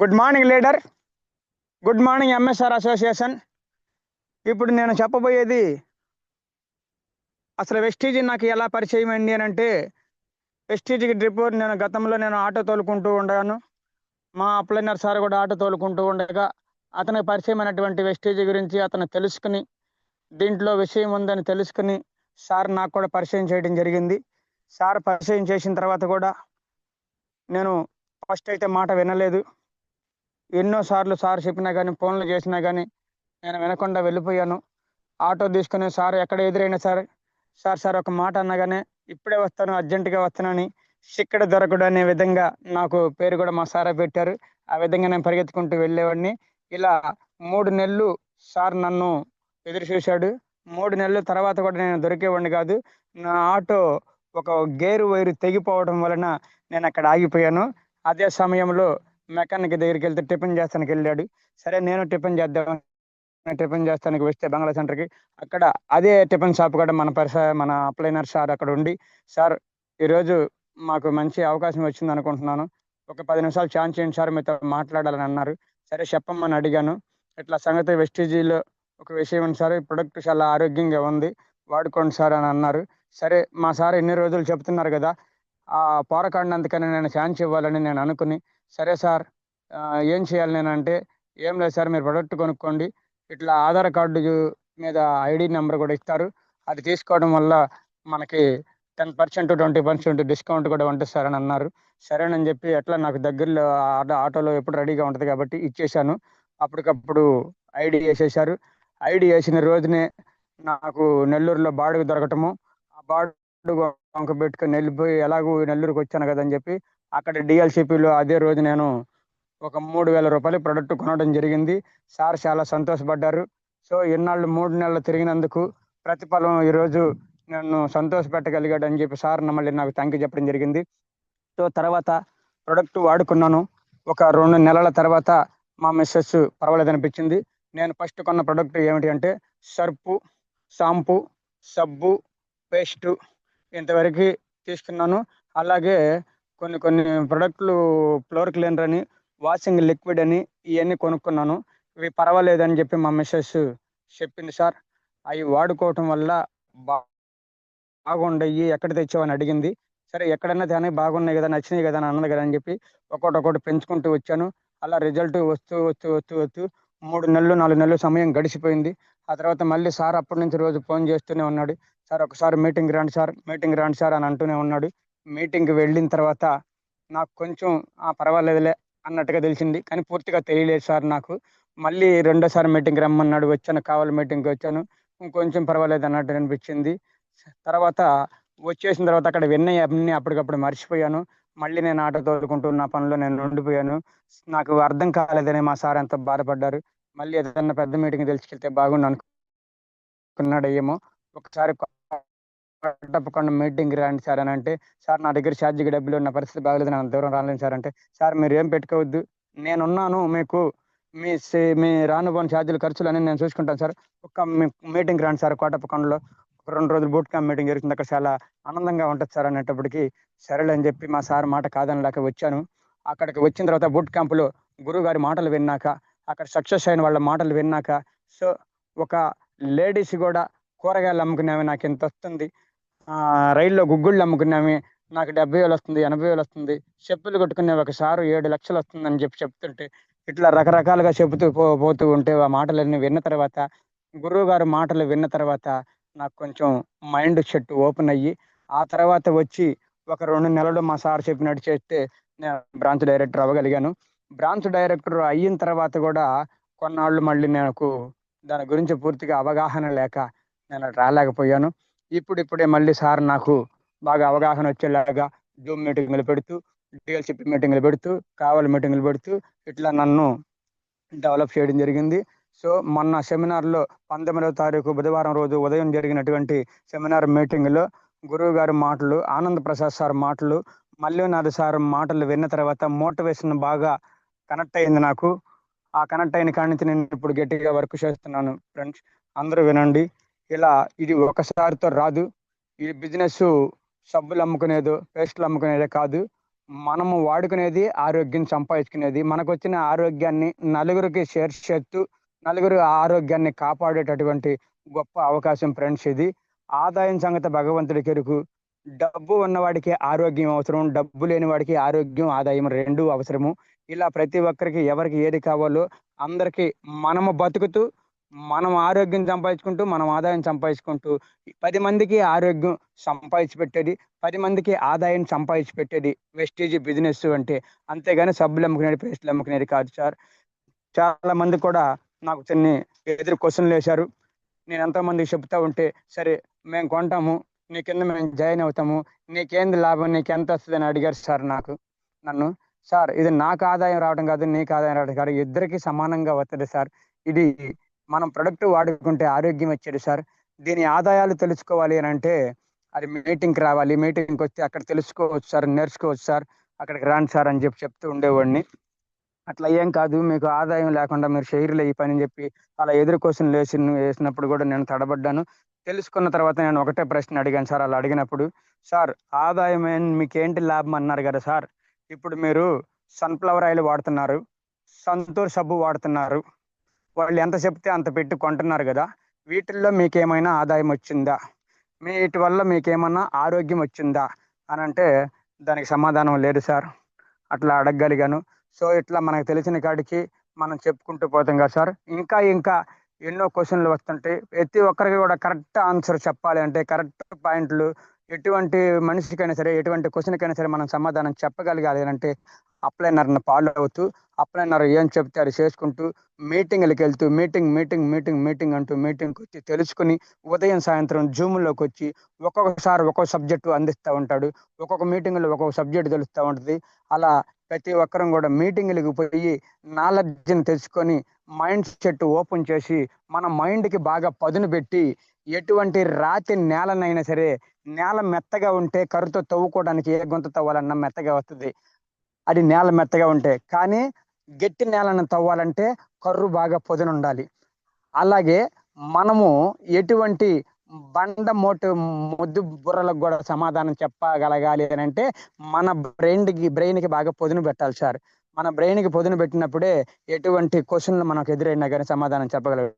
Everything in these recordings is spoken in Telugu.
Good morning leader. Good morning MSR association. ఇప్పుడు నేను చెప్పబోయేది అసలు వెస్టీజ్ నాకు ఎలా పరిచయం అయింది అని అంటే, వెస్టీజ్ డ్రిప్ నేను గతంలో ఆటో తోలుకుంటూ ఉండగాను, మా అప్లైనర్ సార్ కూడా ఆటో తోలుకుంటూ ఉండగా అతనికి పరిచయమైనటువంటి వెస్టీజ్ గురించి అతను తెలుసుకుని, దీంట్లో విషయం ఉందని తెలుసుకుని సార్ నాకు కూడా పరిచయం చేయడం జరిగింది. సార్ పరిచయం చేసిన తర్వాత కూడా నేను ఫస్ట్ అయితే మాట వినలేదు. ఎన్నోసార్లు సార్ చెప్పినా కానీ, ఫోన్లు చేసినా కానీ నేను వినకుండా వెళ్ళిపోయాను. ఆటో తీసుకుని సార్ ఎక్కడ ఎదురైనా సార్ సార్ సార్ ఒక మాట అన్నగానే ఇప్పుడే వస్తాను, అర్జెంటుగా వస్తానని, చిక్కడ దొరకడు అనే విధంగా నాకు పేరు కూడా మా సారే పెట్టారు. ఆ విధంగా నేను పరిగెత్తుకుంటూ వెళ్ళేవాడిని. ఇలా 3 నెలలు సార్ నన్ను ఎదురు చూశాడు. 3 నెలల తర్వాత కూడా నేను దొరికేవాడిని కాదు. నా ఆటో ఒక గేరు వైరు తెగిపోవడం వలన నేను అక్కడ ఆగిపోయాను. అదే సమయంలో మెకానిక్ దగ్గరికి వెళ్తే టిఫిన్ చేస్తానికి వెళ్ళాడు. సరే నేను టిఫిన్ చేస్తానికి వస్తే బంగ్లా సెంటర్కి, అక్కడ అదే టిఫిన్ షాప్ కూడా మన అప్లైనర్ సార్ అక్కడ ఉండి, సార్ ఈరోజు మాకు మంచి అవకాశం వచ్చింది అనుకుంటున్నాను, ఒక 10 నిమిషాలు ఛాన్స్ చేయండి సార్, మీతో మాట్లాడాలని అన్నారు. సరే చెప్పమ్మని అడిగాను. ఇట్లా సంగతి వెస్టీజీలో ఒక విషయం ఉంది సార్, ఈ ప్రొడక్ట్ చాలా ఆరోగ్యంగా ఉంది, వాడుకోండి సార్ అని అన్నారు. సరే మా సార్ ఎన్ని రోజులు చెప్తున్నారు కదా, ఆ పోరకాడినందుకని నేను ఛాన్స్ ఇవ్వాలని నేను అనుకుని, సరే సార్ ఏం చేయాలి నేనంటే, ఏం లేదు సార్ మీరు ప్రొడక్ట్ కొనుక్కోండి, ఇట్లా ఆధార్ కార్డు మీద ఐడి నెంబర్ కూడా ఇస్తారు, అది తీసుకోవడం వల్ల మనకి 10% 20% డిస్కౌంట్ కూడా ఉంటుంది సార్ అని అన్నారు. సరేనని చెప్పి ఎట్లా నాకు దగ్గరలో ఆటోలో ఎప్పుడు రెడీగా ఉంటుంది కాబట్టి ఇచ్చేసాను. అప్పటికప్పుడు ఐడి వేసేసారు. ఐడి వేసిన రోజునే నాకు నెల్లూరులో బాడుగ దొరకటము, ఆ బాడుగ వంక పెట్టుకొని వెళ్ళిపోయి ఎలాగూ నెల్లూరుకి వచ్చాను కదని చెప్పి అక్కడ డిఎల్సిపిలో అదే రోజు నేను ఒక 3,000 రూపాయలు ప్రొడక్ట్ కొనడం జరిగింది. సార్ చాలా సంతోషపడ్డారు. సో ఇన్నాళ్ళు 3 నెలలు తిరిగినందుకు ప్రతిఫలం ఈరోజు నన్ను సంతోషపెట్టగలిగాడు అని చెప్పి సార్ మళ్ళీ నాకు థ్యాంక్ యూ చెప్పడం జరిగింది. సో తర్వాత ప్రొడక్ట్ వాడుకున్నాను. ఒక 2 నెలల తర్వాత మా మిస్సెస్ పర్వాలేదనిపించింది. నేను ఫస్ట్ కొన్న ప్రొడక్ట్ ఏమిటి అంటే సర్పు, షాంపూ, సబ్బు, పేస్టు ఇంతవరకు తీసుకున్నాను. అలాగే కొన్ని కొన్ని ప్రొడక్ట్లు ఫ్లోర్ క్లీనర్ అని, వాషింగ్ లిక్విడ్ అని ఇవన్నీ కొనుక్కున్నాను. ఇవి పర్వాలేదని చెప్పి మా మిస్సెస్ చెప్పింది సార్. అవి వాడుకోవటం వల్ల బాగుండయి, ఎక్కడ తెచ్చావని అడిగింది. సరే ఎక్కడన్నా కానీ బాగున్నాయి కదా, నచ్చినాయి కదా అని అన్నది కదా అని చెప్పి ఒక్కొక్కటి పెంచుకుంటూ వచ్చాను. అలా రిజల్ట్ వస్తూ వస్తూ వస్తూ వస్తూ 3 నెలలు 4 నెలలు సమయం గడిచిపోయింది. ఆ తర్వాత మళ్ళీ సార్ అప్పటి నుంచి రోజు ఫోన్ చేస్తూనే ఉన్నాడు. సార్ ఒకసారి మీటింగ్ రాండి సార్ అని అంటూనే ఉన్నాడు. మీటింగ్కి వెళ్ళిన తర్వాత నాకు కొంచెం పర్వాలేదులే అన్నట్టుగా తెలిసింది, కానీ పూర్తిగా తెలియలేదు సార్ నాకు. మళ్ళీ రెండోసారి మీటింగ్కి రమ్మన్నాడు, వచ్చాను, కావాలి మీటింగ్కి వచ్చాను, ఇంకొంచెం పర్వాలేదు అన్నట్టు అనిపించింది. తర్వాత వచ్చేసిన తర్వాత అక్కడ విన్నయి అన్నీ అప్పటికప్పుడు మర్చిపోయాను. మళ్ళీ నేను ఆటో తోలుకుంటూ నా పనిలో నేను ఉండిపోయాను. నాకు అర్థం కాలేదని మా సార్ ఎంతో బాధపడ్డారు. మళ్ళీ ఏదైనా పెద్ద మీటింగ్ తెలుసుకెళ్తే బాగుండు అనుకున్నాడు ఏమో. ఒకసారి తప్పకుండా మీటింగ్ రాండి సార్ అని అంటే, సార్ నా దగ్గర ఛార్జీకి డబ్బులు ఉన్న పరిస్థితి బాగలేదు, నేను దూరం రాలేను సార్ అంటే, సార్ మీరు ఏం పెట్టుకోవద్దు, నేనున్నాను మీకు, మీ రానుపోని ఛార్జీలు ఖర్చులు అని నేను చూసుకుంటాను సార్, ఒక్క మీటింగ్ రాండి సార్, కోటప్పకొండలో ఒక 2 రోజులు బూట్ క్యాంప్ మీటింగ్ జరుగుతుంది, అక్కడ చాలా ఆనందంగా ఉంటుంది సార్ అనేటప్పటికి సరేలే అని చెప్పి మా సార్ మాట కాదనలేక వచ్చాను. అక్కడికి వచ్చిన తర్వాత బూట్ క్యాంపులో గురువు గారి మాటలు విన్నాక, అక్కడ సక్సెస్ అయిన వాళ్ళ మాటలు విన్నాక, సో ఒక లేడీస్ కూడా కూరగాయలు అమ్ముకునేవి నాకు ఎంత వస్తుంది, రైల్లో గుగ్గుళ్ళు అమ్ముకునేవి నాకు 70,000 వస్తుంది, 80,000 వస్తుంది, చెప్పులు కొట్టుకునే ఒకసారి 7 లక్షలు వస్తుంది అని చెప్పి చెప్తుంటే, ఇట్లా రకరకాలుగా చెబుతూ పోతూ ఉంటే ఆ మాటలన్నీ విన్న తర్వాత, గురువు గారు మాటలు విన్న తర్వాత నాకు కొంచెం మైండ్ సెట్ ఓపెన్ అయ్యి, ఆ తర్వాత వచ్చి ఒక 2 నెలలు మా సార్ చెప్పినట్టు చేస్తే నేను బ్రాంచ్ డైరెక్టర్ అవ్వగలిగాను. బ్రాంచ్ డైరెక్టర్ అయిన తర్వాత కూడా కొన్నాళ్ళు మళ్ళీ నాకు దాని గురించి పూర్తిగా అవగాహన లేక నేను రాలేకపోయాను. ఇప్పుడిప్పుడే మళ్ళీ సార్ నాకు బాగా అవగాహన వచ్చేలాగా జూమ్ మీటింగ్లు పెడుతూ, డిఎల్సిపి మీటింగ్లు పెడుతూ, కావాలి మీటింగ్లు పెడుతూ ఇట్లా నన్ను డెవలప్ చేయడం జరిగింది. సో మొన్న సెమినార్లో 19వ తారీఖు బుధవారం రోజు ఉదయం జరిగినటువంటి సెమినార్ మీటింగ్లో గురువు గారి మాటలు, ఆనంద్ ప్రసాద్ సార్ మాటలు, మల్లినాథ్ సార్ మాటలు విన్న తర్వాత మోటివేషన్ బాగా కనెక్ట్ అయింది నాకు. ఆ కనెక్ట్ అయిన కాడి నుంచి నేను ఇప్పుడు గట్టిగా వర్క్ చేస్తున్నాను. ఫ్రెండ్స్ అందరూ వినండి, ఇలా ఇది ఒకసారితో రాదు. ఈ బిజినెస్ సబ్బులు అమ్ముకునేదో, పేస్టులు అమ్ముకునేదే కాదు. మనము వాడుకునేది ఆరోగ్యం సంపాదించుకునేది. మనకొచ్చిన ఆరోగ్యాన్ని నలుగురికి షేర్ చేస్తూ, నలుగురు ఆరోగ్యాన్ని కాపాడేటటువంటి గొప్ప అవకాశం ఫ్రెండ్స్ ఇది. ఆదాయం సంగతి భగవంతుడికెరుకు. డబ్బు ఉన్నవాడికి ఆరోగ్యం అవసరం. డబ్బు లేని వాడికి ఆరోగ్యం, ఆదాయం 2 అవసరము. ఇలా ప్రతి ఒక్కరికి ఎవరికి ఏది కావాలో అందరికి మనము బతుకుతూ, మనం ఆరోగ్యం సంపాదించుకుంటూ, మనం ఆదాయం సంపాదించుకుంటూ 10 మందికి ఆరోగ్యం సంపాదించి పెట్టేది, 10 మందికి ఆదాయం సంపాదించి పెట్టేది వెస్టీజ్ బిజినెస్ అంటే. అంతేగాని సబ్బులు అమ్ముకునేది, పేస్టులు అమ్ముకునేది కాదు సార్. చాలా మంది కూడా నాకు కొన్ని ఎదురు క్వశ్చన్‌లేశారు. నేను ఎంతోమందికి చెప్తా ఉంటే, సరే మేము కొంటాము, నీ కింద మేము జాయిన్ అవుతాము, నీకేంది లాభం, నీకెంతొస్తదని అడిగారు సార్ నన్ను. సార్ ఇది నాకు ఆదాయం రావడం కాదు, నీకు ఆదాయం రావడం కాదు, ఇద్దరికీ సమానంగా వస్తది సార్. ఇది మనం ప్రొడక్ట్ వాడుకుంటే ఆరోగ్యం వచ్చేది సార్. దీని ఆదాయాలు తెలుసుకోవాలి అనంటే అది మీటింగ్‌కి రావాలి. మీటింగ్‌కొస్తే అక్కడ తెలుసుకోవచ్చు సార్, నేర్చుకోవచ్చు సార్. అక్కడికి రాండి సార్ అని చెప్తూ ఉండేవాడిని. అట్లా ఏం కాదు, మీకు ఆదాయం లేకుండా మీరు చేయరులే ఈ పని అని చెప్పి అలా ఎదురు క్వశ్చన్‌లు వేసినప్పుడు కూడా నేను తడబడ్డాను. తెలుసుకున్న తర్వాత నేను ఒకటే ప్రశ్న అడిగాను సార్ అలా అడిగినప్పుడు. సార్ ఆదాయం మీకేంటి లాభం అన్నారు కదా సార్. ఇప్పుడు మీరు సన్‌ఫ్లవర్ ఆయిల్ వాడుతున్నారు. సంతూర్ సబ్బు వాడుతున్నారు. వాళ్ళు ఎంత చెప్తే అంత పెట్టి కొంటున్నారు గదా! వీటిల్లో మీకేమైనా ఆదాయం వచ్చిందా? వీటి వల్ల మీకేమన్నా ఆరోగ్యం వచ్చిందా? అనంటే దానికి సమాధానం లేదు సార్. అట్లా అడగగలిగాను. సో, ఇట్లా మనకు తెలిసిన కాడికి మనం చెప్పుకుంటూ పోతాం కదా సార్. ఇంకా ఎన్నో క్వెషన్‌లు వస్తుంటాయి. ప్రతి ఒక్కరికి కూడా కరెక్ట్ ఆన్సర్ చెప్పాలి అంటే కరెక్ట్ పాయింట్లు ఎటువంటి మనిషికైనా సరే, ఎటువంటి క్వెషన్‌కైనా సరే మనం సమాధానం చెప్పగలగాలి అనంటే అప్లైనర్‌ని ఫాలో అవుతూ, అప్లైనర్ ఏం చెప్తే అది చేసుకుంటూ, మీటింగులకెళ్తూ మీటింగ్ అంటూ మీటింగ్‌కొచ్చి తెలుసుకొని, ఉదయం, సాయంత్రం జూమ్‌లోకొచ్చి ఒక్కొక్కసారి ఒక్కో సబ్జెక్టు అందిస్తా ఉంటాడు. ఒక్కొక్క మీటింగ్‌లో ఒక్కొక్క సబ్జెక్ట్ తెలుస్తా ఉంటది. అలా ప్రతి ఒక్కరం కూడా మీటింగులకి పోయి నాలెడ్జ్‌ని తెచ్చుకొని, మైండ్ సెట్ ఓపెన్ చేసి, మన మైండ్‌కి బాగా పదును పెట్టి, ఎటువంటి రాతి నేలనైనా సరే, నేల మెత్తగా ఉంటే కర్రతో తవ్వుకోవడానికి ఏ గుంత తవ్వాలన్నా మెత్తగా వస్తది. అది నేల మెత్తగా ఉంటే. కానీ గట్టి నేలను తవ్వాలంటే కర్రు బాగా పదునుండాలి. అలాగే మనము ఎటువంటి బండమోటు మొద్దు బుర్రలకు గూడా సమాధానం చెప్పగలగాలి అనంటే, మన బ్రెయిన్‌కి బాగా పదును పెట్టాలి సార్. మన బ్రెయిన్‌కి పదును పెట్టినప్పుడే ఎటువంటి క్వెషన్‌లు మనకు ఎదురైనా గాని సమాధానం చెప్పగలం.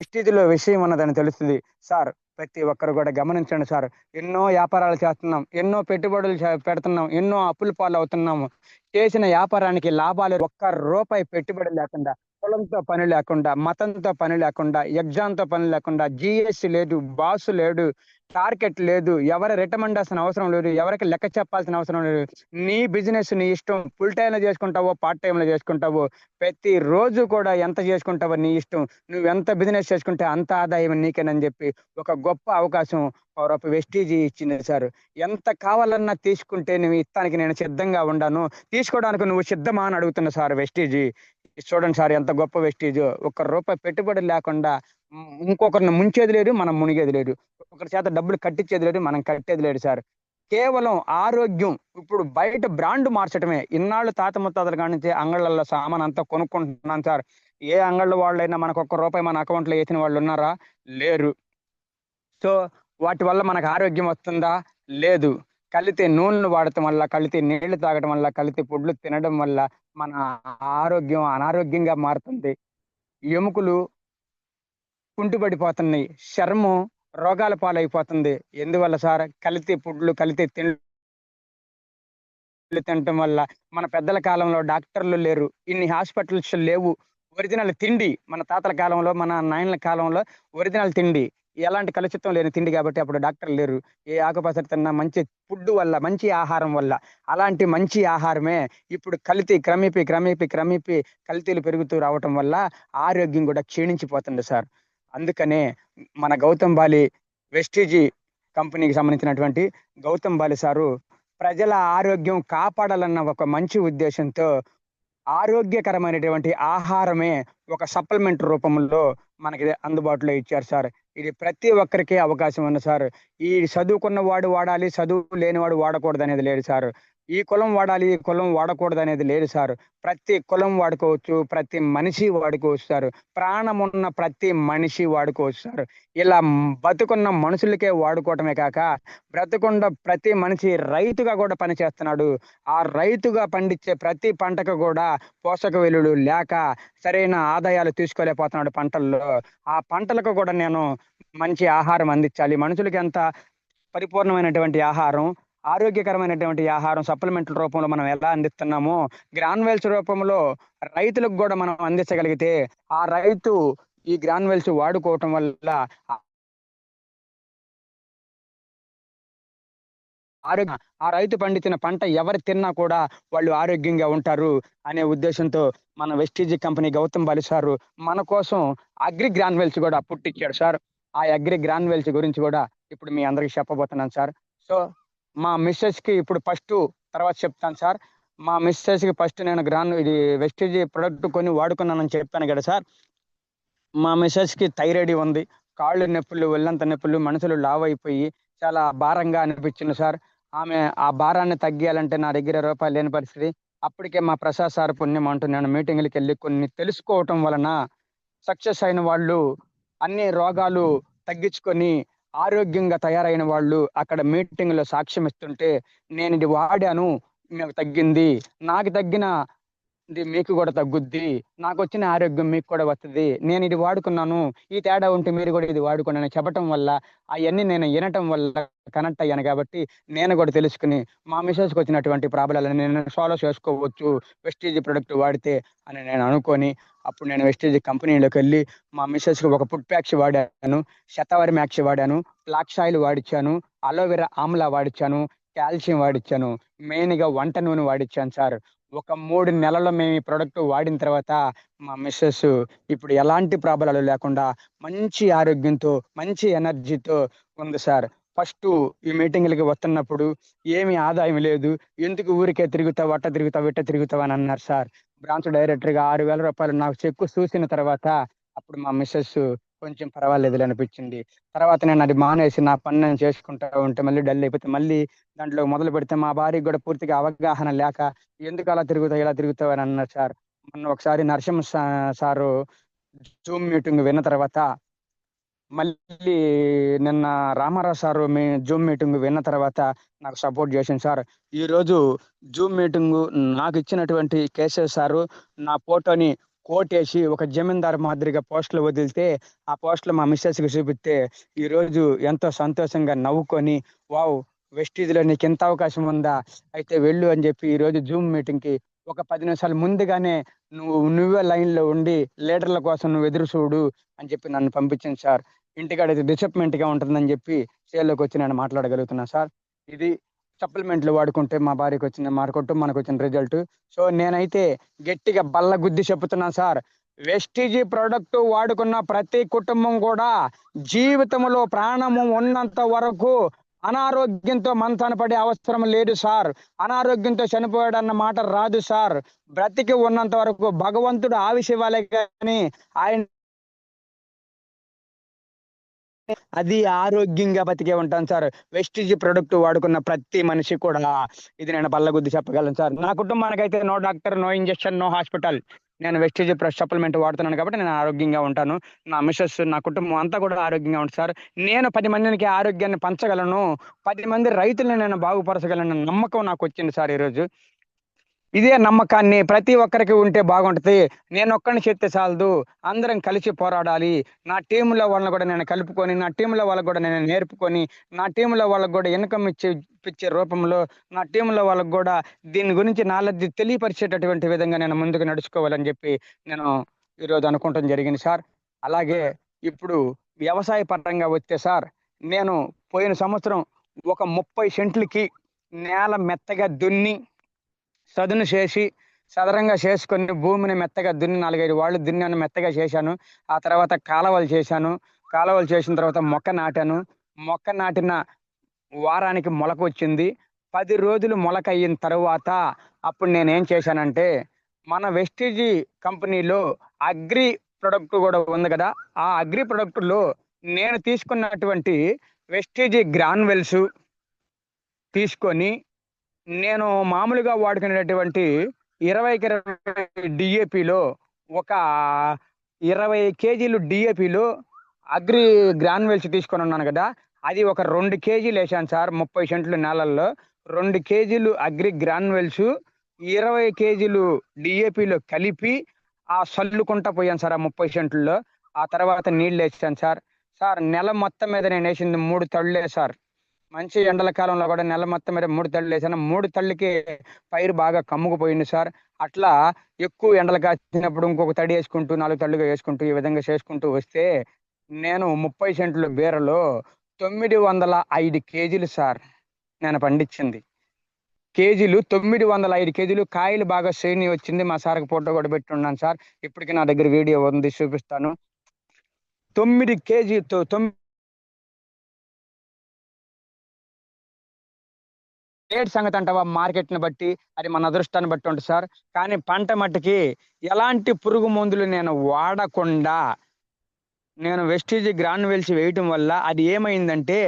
స్థితిలో విషయం ఉన్నదని తెలుస్తది. సార్ ప్రతి ఒక్కరు గూడా గమనించండి సార్. ఎన్నో యాపారాలు చేస్తున్నాం. ఎన్నో పెట్టుబడులు పెడుతున్నాం. ఎన్నో అప్పుల పాలవుతున్నాము. చేసిన యాపారానికి లాభాలు ఒక్క రూపాయి పెట్టుబడి లేకుండా, కులంతో పని లేకుండా, మతంతో పని లేకుండా, ఎగ్జామ్‌తో పని లేకుండా, జీఎస్టీ లేదు, బాస్ లేడు, టార్గెట్ లేదు, ఎవరి రికమెండేషన్ అవసరం లేదు, ఎవరికీ లెక్క చెప్పాల్సిన అవసరం లేదు. నీ బిజినెస్ నీ ఇష్టం. ఫుల్ టైమ్‌లో చేసుకుంటావో, పార్ట్ టైమ్‌లో చేసుకుంటావో, ప్రతిరోజు కూడా ఎంత చేసుకుంటావో నీ ఇష్టం. నువ్వెంత బిజినెస్ చేసుకుంటే అంత ఆదాయం నీకేనని జెప్పి ఒక గొప్ప అవకాశం పవర్ ఆఫ్ వెస్టీజ్ ఇచ్చింది సార్. ఎంత కావాలన్నా తీసుకుంటే నువ్వు ఇత్తానికి నేను సిద్ధంగా ఉండాను. తీసుకోవడానికి నువ్వు సిద్ధమా అని అడుగుతున్నా సార్ వెస్టీజ్. చూడండి సార్ ఎంత గొప్ప వెస్టీజో. ఒక్క రూపాయి పెట్టుబడి లేకుండా ఇంకొకరిని ముంచేది లేదు, మనం మునిగేది లేదు. ఒకరి చేత డబ్బులు కట్టించేది లేదు, మనం కట్టేది లేదు సార్. కేవలం ఆరోగ్యం. ఇప్పుడు బయట బ్రాండ్ మార్చటమే. ఇన్నాళ్ళు తాత ముత్తాతల కాడ నుంచి అంగళ్ళల్లో సామానంతా కొనుక్కుంటున్నాం సార్. ఏ అంగళ్ళ వాళ్ళైనా మనకు ఒక్క రూపాయి మన అకౌంట్‌లో ఏసిన వాళ్ళున్నారా? లేరు. సో, వాటి వల్ల మనకు ఆరోగ్యం వస్తుందా? లేదు. కల్తీ నూనెలు వాడటం వల్ల, కల్తీ నీళ్లు తాగడం వల్ల, కల్తీ ఫుడ్‌లు తినడం వల్ల మన ఆరోగ్యం అనారోగ్యంగా మారుతుంది. ఎముకలు కుంటుపడిపోతున్నాయి. చర్మం రోగాల పాలైపోతుంది. ఎందువల్ల సార్? కల్తీ ఫుడ్‌లు, కల్తీ తిండ్లు తినటం వల్ల. మన పెద్దల కాలంలో డాక్టర్లు లేరు. ఇన్ని హాస్పిటల్స్ లేవు. ఒరిజినల్ తిండి మన తాతల కాలంలో, మన నాయనల కాలంలో ఒరిజినల్ తిండి. ఎలాంటి కలుషితం లేని తిండి గాబట్టి అప్పుడు డాక్టర్లు లేరు. ఏ ఆకుపసరు తిన్నా మంచి ఫుడ్ వల్ల, మంచి ఆహారం వల్ల. అలాంటి మంచి ఆహారమే ఇప్పుడు కల్తీ క్రమేపీ కల్తీలు పెరుగుతూ రావటం వల్ల ఆరోగ్యం గూడా క్షీణించిపోతుంది సార్. అందుకనే మన 'గౌతమ్ బాలి' వెస్టీజీ కంపెనీకి సంబంధించినటువంటి 'గౌతమ్ బాలి' సారు ప్రజల ఆరోగ్యం కాపాడాలన్న ఒక మంచి ఉద్దేశంతో ఆరోగ్యకరమైనటువంటి ఆహారమే ఒక సప్లిమెంట్ రూపంలో మనకి అందుబాటులో ఇచ్చారు సార్. ఇది ప్రతి ఒక్కరికి అవకాశం ఉంది సార్. ఈ చదువుకున్న వాడు వాడాలి, చదువు లేనివాడు వాడకూడదనేది లేదు సార్. ఈ కులం వాడాలి, ఈ కులం వాడకూడదనేది లేదు సార్. ప్రతి కులం వాడుకోవచ్చు, ప్రతి మనిషి వాడుకోవచ్చు సార్. ప్రాణమున్న ప్రతి మనిషి వాడుకోవచ్చు సార్. ఇలా బతుకున్న మనుషులకే వాడుకోవటమే కాక, బ్రతికుండ ప్రతి మనిషి రైతుగా కూడా పనిచేస్తున్నాడు. ఆ రైతుగా పండించే ప్రతి పంటకు కూడా పోషక విలువలు లేక సరైన ఆదాయాలు తీసుకోలేకపోతున్నాడు పంటల్లో. ఆ పంటలకు కూడా నేను మంచి ఆహారం అందించాలి. మనుషులకి ఎంత పరిపూర్ణమైనటువంటి ఆహారం, ఆరోగ్యకరమైనటువంటి ఆహారం సప్లిమెంట్ల రూపంలో మనం ఎలా అందిస్తున్నామో, గ్రాన్యువల్స్ రూపంలో రైతులకు కూడా మనం అందించగలిగితే, ఆ రైతు ఈ గ్రాన్యువల్స్ వాడుకోవటం వల్ల ఆరోగ్య ఆ రైతు పండించిన పంట ఎవరు తిన్నా కూడా వాళ్ళు ఆరోగ్యంగా ఉంటారు అనే ఉద్దేశంతో మన Vestige company Gautam Bali sir మన కోసం అగ్రి గ్రాన్యువల్స్ కూడా పుట్టించాడు సార్. ఆ అగ్రి గ్రాన్యువల్స్ గురించి కూడా ఇప్పుడు మీ అందరికి చెప్పబోతున్నాను సార్. సో మా మిస్సెస్ కి ఇప్పుడు ఫస్ట్ తర్వాత చెప్తాను సార్. మా మిస్సెస్ కి ఫస్ట్ నేను ఇది వెస్టీజీ ప్రొడక్ట్ కొని వాడుకున్నానని చెప్పాను కదా సార్. మా మిస్సెస్ కి థైరాయిడ్ ఉంది, కాళ్ళు నొప్పులు, ఒళ్ళంత నొప్పులు, మనసులు లావు అయిపోయి చాలా భారంగా అనిపించింది సార్. ఆమె ఆ భారాన్ని తగ్గియాలంటే నా దగ్గర రూపాయలు లేని పరిస్థితి. అప్పటికే మా ప్రసాద్ సార్ పుణ్యం అంటూ నేను మీటింగ్‌లకి వెళ్ళి కొన్ని తెలుసుకోవటం వలన సక్సెస్ అయిన వాళ్ళు, అన్ని రోగాలు తగ్గించుకొని ఆరోగ్యంగా తయారైన వాళ్ళు అక్కడ మీటింగ్‌లో సాక్ష్యం ఇస్తుంటే, నేను ఇది వాడాను, నాకు తగ్గింది. నాకు తగ్గిన ఇది మీకు కూడా తగ్గుద్ది. నాకొచ్చిన ఆరోగ్యం మీకు కూడా వస్తది. నేను ఇది వాడుకున్నాను. ఈ తేడా ఉంటే మీరు కూడా ఇది వాడుకోండి అని చెప్పటం వల్ల, అయన్నీ నేను ఇనటం వల్ల కనెక్ట్ అయ్యాను కాబట్టి, నేను కూడా తెలుసుకొని, మా మిసెస్‌కి వచ్చినటువంటి ప్రాబ్లమ్‌లని నేను సాల్వ్ చేసుకోవచ్చు. వెస్టీజ్ ప్రొడక్ట్ వాడితే అని నేను అనుకోని, అప్పుడు నేను వెస్టీజ్ కంపెనీలోకెళ్ళి, మా మిసెస్‌కి ఒక ఫుడ్ ప్యాక్స్ వాడాను, శతావరి మ్యాక్స్ వాడాను, ఫ్లాక్స్ ఆయిల్ వాడిచ్చాను, అలోవెరా ఆమ్లా వాడిచ్చాను, కాల్షియం వాడిచ్చాను. మెయిన్‌గా వంట నూనె వాడిచ్చాను సార్. ఒక 3 నెలల్లో మేము ఈ ప్రొడక్ట్ వాడిన తర్వాత మా మిసెస్ ఇప్పుడు ఎలాంటి ప్రాబ్లాలు లేకుండా మంచి ఆరోగ్యంతో, మంచి ఎనర్జీతో ఉంది సార్. ఫస్టు ఈ మీటింగులకి వస్తున్నప్పుడు ఏమి ఆదాయం లేదు. ఎందుకు ఊరికే తిరుగుతావు, అట్ట తిరుగుతావు, ఇట్ట తిరుగుతావు అని అన్నారు సార్. బ్రాంచ్ డైరెక్టర్‌గా రూ. 6,000 నాకు చెక్కు చూసిన తర్వాత అప్పుడు మా మిసెస్ కొంచెం పర్వాలేదులే అనిపించింది. తర్వాత నేను అది మానేసి నా పని నేను చేసుకుంటా ఉంటే మళ్ళీ డల్ అయిపోతే మళ్ళీ దాంట్లో మొదలుపెడితే మా భార్యకి కూడా పూర్తిగా అవగాహన లేక ఎందుకు అలా తిరుగుతావు, ఇలా తిరుగుతావు అని అన్నారు సార్. మొన్న ఒకసారి నరసింహ సారు జూమ్ మీటింగ్ విన్న తర్వాత మళ్ళీ నిన్న రామారావు సారు జూమ్ మీటింగ్ విన్న తర్వాత నాకు సపోర్ట్ చేసింది సార్. ఈరోజు జూమ్ మీటింగ్ నాకు ఇచ్చినటువంటి కేశవ్ సారు నా ఫోటోని కోటేసి ఒక జమీందారు మాదిరిగా పోస్టులు వదిలితే, ఆ పోస్టులు మా మిస్సెస్‌కి చూపిస్తే ఈరోజు ఎంతో సంతోషంగా నవ్వుకొని, వావ్! వెస్టీజ్‌లో నీకింత అవకాశం ఉందా? అయితే వెళ్ళు అని చెప్పి ఈరోజు జూమ్ మీటింగ్‌కి ఒక 10 నిమిషాలు ముందుగానే నువ్వే లైన్‌లో ఉండి లీడర్ల కోసం నువ్వు ఎదురు చూడు అని చెప్పి నన్ను పంపించింది సార్. ఇంటికాడ ఇది డిసప్పాయింట్‌గా ఉంటుందని చెప్పి సేల్‌లోకొచ్చి నేను మాట్లాడగలుగుతున్నా సార్. ఇది సప్లిమెంట్లు వాడుకుంటే మా భార్యకొచ్చిన, మా కుటుంబానికొచ్చిన రిజల్ట్. సో, నేనైతే గట్టిగా బల్లగుద్ది చెప్తున్నాను సార్. వెస్టీజీ ప్రొడక్ట్ వాడుకున్న ప్రతి కుటుంబం కూడా జీవితంలో ప్రాణము ఉన్నంత వరకు అనారోగ్యంతో మంచాన పడే అవసరం లేదు సార్. అనారోగ్యంతో చనిపోయాడన్న మాట రాదు సార్. బ్రతికి ఉన్నంత వరకు భగవంతుడు ఆయుష్ ఇవ్వాలే గాని ఆయన అది ఆరోగ్యంగా బతికే ఉంటాను సార్. వెస్టీజ్ ప్రొడక్ట్ వాడుకున్న ప్రతి మనిషి కూడా ఇది నేను బల్లగుద్ది చెప్పగలను సార్. నా కుటుంబానికైతే no doctor, no injection, no hospital. నేను వెస్టీజ్ సప్లిమెంట్ వాడుతున్నాను కాబట్టి నేను ఆరోగ్యంగా ఉంటాను. నా మిసెస్, నా కుటుంబం అంతా కూడా ఆరోగ్యంగా ఉంటుంది సార్. నేను 10 మందికి ఆరోగ్యాన్ని పంచగలను. 10 మంది రైతులను నేను బాగుపరచగలనన్న నమ్మకం నాకొచ్చింది సార్ ఈరోజు. ఇదే నమ్మకాన్ని ప్రతి ఒక్కరికి ఉంటే బాగుంటది. నేనొక్కడిని చేస్తే చాలదు. అందరం కలిసి పోరాడాలి. నా టీమ్‌లో వాళ్ళని కూడా నేను కలుపుకొని, నా టీమ్‌లో వాళ్ళకి కూడా నేను నేర్పుకొని, నా టీమ్‌లో వాళ్ళకి కూడా ఇన్‌కమ్ ఇప్పించే రూపంలో, నా టీమ్‌లో వాళ్ళకి కూడా దీని గురించి నాలెడ్జ్ తెలియపరిచేటటువంటి విధంగా నేను ముందుకు నడుచుకోవాలని చెప్పి నేను ఈరోజు అనుకోవటం జరిగింది సార్. అలాగే ఇప్పుడు వ్యవసాయ పరంగా వస్తే సార్, నేను పోయిన సంవత్సరం ఒక 30 సెంట్లకి నేల మెత్తగా దున్ని చదును చేసి, చదరంగా చేసుకొని భూమిని మెత్తగా దున్ని 4, 5 వాళ్ళు దున్నాను, మెత్తగా చేశాను. ఆ తర్వాత కాలవలు చేశాను. కాలవలు చేసిన తర్వాత మొక్క నాటాను. మొక్క నాటిన వారానికి మొలకొచ్చింది. 10 రోజులు మొలకయిన తర్వాత అప్పుడు నేనేం చేశానంటే మన వెస్టీజీ కంపెనీలో అగ్రి ప్రొడక్ట్ కూడా ఉంది కదా, ఆ అగ్రి ప్రొడక్ట్లో నేను తీసుకున్నటువంటి వెస్టీజీ గ్రాన్వెల్స్ తీసుకొని నేను మామూలుగా వాడుకునేటటువంటి 20కి 20 డిఏపిలో ఒక 20 కేజీలు డిఏపిలో అగ్రి గ్రాన్యువల్స్ తీసుకొని ఉన్నాను కదా, అది ఒక 2 కేజీలు వేసాను సార్. 30 సెంట్లు నేలల్లో 2 కేజీలు అగ్రి గ్రాన్యువల్స్ 20 కేజీలు డిఏపిలో కలిపి ఆ చల్లుకుంటా పోయాను సార్ ఆ 30 సెంట్లలో. ఆ తర్వాత నీళ్ళు వేసాను సార్. సార్ నెల మొత్తం మీద నేను వేసింది 3 తళ్ళే సార్. మంచి ఎండల కాలంలో కూడా నెల మొత్తం మీద 3 తళ్ళు వేసాను. 3 తళ్ళకి పైరు బాగా కమ్ముకుపోయింది సార్. అట్లా ఎక్కువ ఎండలు కాచినప్పుడు ఇంకొక తడి వేసుకుంటూ 4 తళ్ళుగా వేసుకుంటూ ఈ విధంగా చేసుకుంటూ వస్తే నేను 30 సెంట్ల బీరలో 905 కేజీలు సార్ నేను పండించింది. కేజీలు 905 కేజీలు. కాయలు బాగా శ్రేణి వచ్చింది. మా సార్కి ఫోటో కూడా పెట్టి ఉన్నాను సార్. ఇప్పటికి నా దగ్గర వీడియో ఉంది, చూపిస్తాను. 9 కేజీ రేట్ సంగతి అంటావా, మార్కెట్ ని బట్టి అది మన అదృష్టాన్ని బట్టి ఉంటుంది సార్. కానీ పంట మట్టికి ఎలాంటి పురుగు మందులు నేను వాడకుండా నేను వెస్టీజీ గ్రాన్యువల్స్ వేయటం వల్ల అది ఏమైందంటే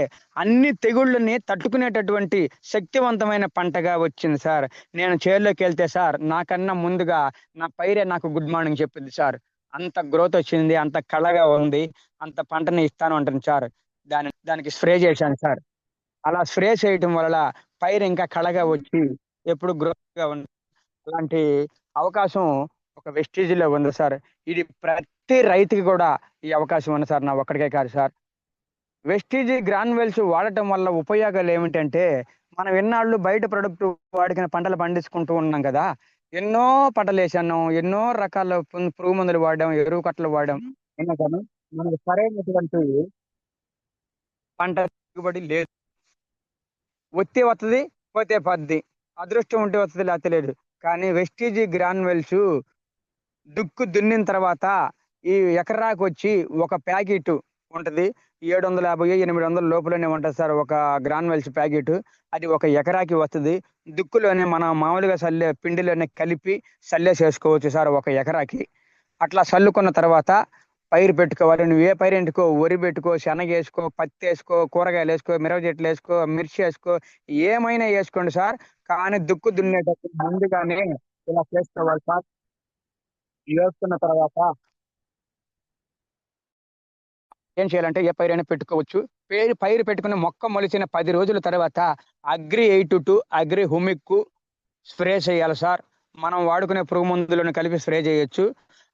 అన్ని తెగుళ్ళని తట్టుకునేటటువంటి శక్తివంతమైన పంటగా వచ్చింది సార్. నేను చేల్లోకి వెళ్తే సార్ నాకన్నా ముందుగా నా పైరే నాకు గుడ్ మార్నింగ్ చెప్పింది సార్. అంత గ్రోత్ వచ్చింది, అంత కళగా ఉంది, అంత పంటని ఇస్తాను అంటుంది సార్. దానికి స్ప్రే చేశాను సార్. అలా స్ప్రే చేయటం వల్ల పైరు ఇంకా కళగా వచ్చి ఎప్పుడు గ్రోత్ గా ఉంది. అలాంటి అవకాశం ఒక వెస్టీజీలో ఉంది సార్. ఇది ప్రతి రైతుకి కూడా ఈ అవకాశం ఉంది సార్, నా ఒక్కడికే కాదు సార్. వెస్టీజీ గ్రాన్యువల్స్ వాడటం వల్ల ఉపయోగాలు ఏమిటంటే మనం ఎన్నాళ్ళు బయట ప్రొడక్ట్ వాడిన పంటలు పండించుకుంటూ ఉన్నాం కదా, ఎన్నో పంటలు వేసాను, ఎన్నో రకాల పురుగు మందులు వాడాం, ఎరువు కట్టలు వాడాం. అయినా కానీ మనకు సరైనటువంటి పంట దిగుబడి లేదు. వస్తే వస్తుంది, పోతే పద్ది. అదృష్టం ఉంటే వస్తుంది, లేకపోతే లేదు. కానీ వెస్టీజీ గ్రాన్యువల్స్ దుక్కు దున్నిన తర్వాత ఈ ఎకరాకు వచ్చి ఒక ప్యాకెట్ ఉంటది. 750 800 లోపలనే ఉంటుంది సార్ ఒక గ్రాన్యువల్స్ ప్యాకెట్. అది ఒక ఎకరాకి వస్తుంది. దుక్కులోనే మన మామూలుగా చల్లే పిండిలోనే కలిపి చల్లే చేసుకోవచ్చు సార్ ఒక ఎకరాకి. అట్లా చల్లుకున్న తర్వాత పైరు పెట్టుకోవాలి. నువ్వు ఏ పైరు ఎంటుకో, వరి పెట్టుకో, శనగ వేసుకో, పత్తి వేసుకో, కూరగాయలు వేసుకో, మిరప చెట్లు వేసుకో, మిర్చి వేసుకో, ఏమైనా వేసుకోండి సార్. కానీ దుక్కు దున్నేటప్పుడు ముందుగానే ఇలా చేసుకోవాలి సార్. వేసుకున్న తర్వాత ఏం చేయాలంటే ఏ పైరైనా పెట్టుకోవచ్చు. పైరు పెట్టుకుని మొక్క మొలిచిన 10 రోజుల తర్వాత అగ్రి 82 అగ్రి హుమిక్ స్ప్రే చేయాలి సార్. మనం వాడుకునే పురుగు మందులను కలిపి స్ప్రే చేయొచ్చు.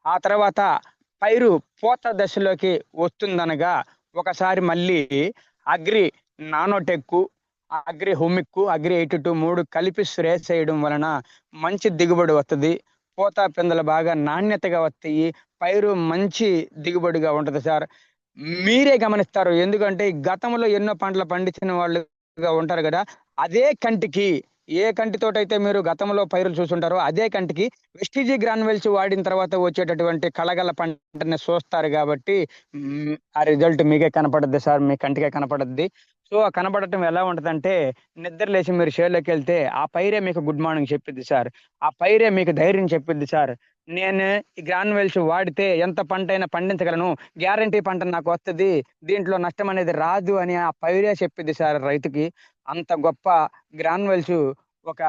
ఆ తర్వాత పైరు పూత దశలోకి వస్తుందనగా ఒకసారి మళ్ళీ agri nanotech, agri humic, agri 82 3 కలిపి స్ప్రే చేయడం వలన మంచి దిగుబడి వస్తుంది. పూత పిందెలు బాగా నాణ్యతగా వస్తాయి. పైరు మంచి దిగుబడిగా ఉంటుంది సార్. మీరే గమనిస్తారు. ఎందుకంటే గతంలో ఎన్నో పంటలు పండించిన వాళ్ళుగా ఉంటారు కదా, అదే కంటికి ఏ కంటితోటైతే మీరు గతంలో పైరులు చూసుంటారో అదే కంటికి వెస్టీజీ గ్రాన్యువల్స్ వాడిన తర్వాత వచ్చేటటువంటి కళగల పంటని చూస్తారు. కాబట్టి ఆ రిజల్ట్ మీకే కనపడద్ది సార్, మీ కంటికే కనపడద్ది. సో ఆ కనపడటం ఎలా ఉంటదంటే నిద్ర లేచి మీరు షేర్లోకి వెళ్తే ఆ పైరే మీకు గుడ్ మార్నింగ్ చెప్పిద్ది సార్. ఆ పైరే మీకు ధైర్యం చెప్పిద్ది సార్. నేను ఈ గ్రాన్యువల్స్ వాడితే ఎంత పంట అయినా పండించగలను, గ్యారంటీ పంట నాకు వస్తుంది, దీంట్లో నష్టం అనేది రాదు అని ఆ పైరే చెప్పిద్ది సార్ రైతుకి. అంత గొప్ప గ్రాన్యువల్స్ ఒక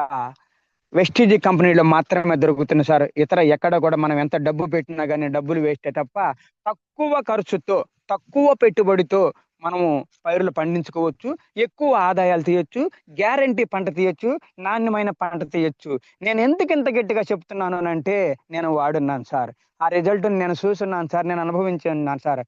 వెస్టీజీ కంపెనీలో మాత్రమే దొరుకుతుంది సార్. ఇతర ఎక్కడ కూడా మనం ఎంత డబ్బు పెట్టినా కానీ డబ్బులు వేస్తే తప్ప తక్కువ ఖర్చుతో తక్కువ పెట్టుబడితో మనము పైరులు పండించుకోవచ్చు, ఎక్కువ ఆదాయాలు తీయొచ్చు, గ్యారంటీ పంట తీయొచ్చు, నాణ్యమైన పంట తీయొచ్చు. నేను ఎందుకు ఇంత గట్టిగా చెప్తున్నాను అంటే నేను వాడున్నాను సార్. ఆ రిజల్ట్ నేను చూస్తున్నాను సార్, నేను అనుభవించి ఉన్నాను సార్.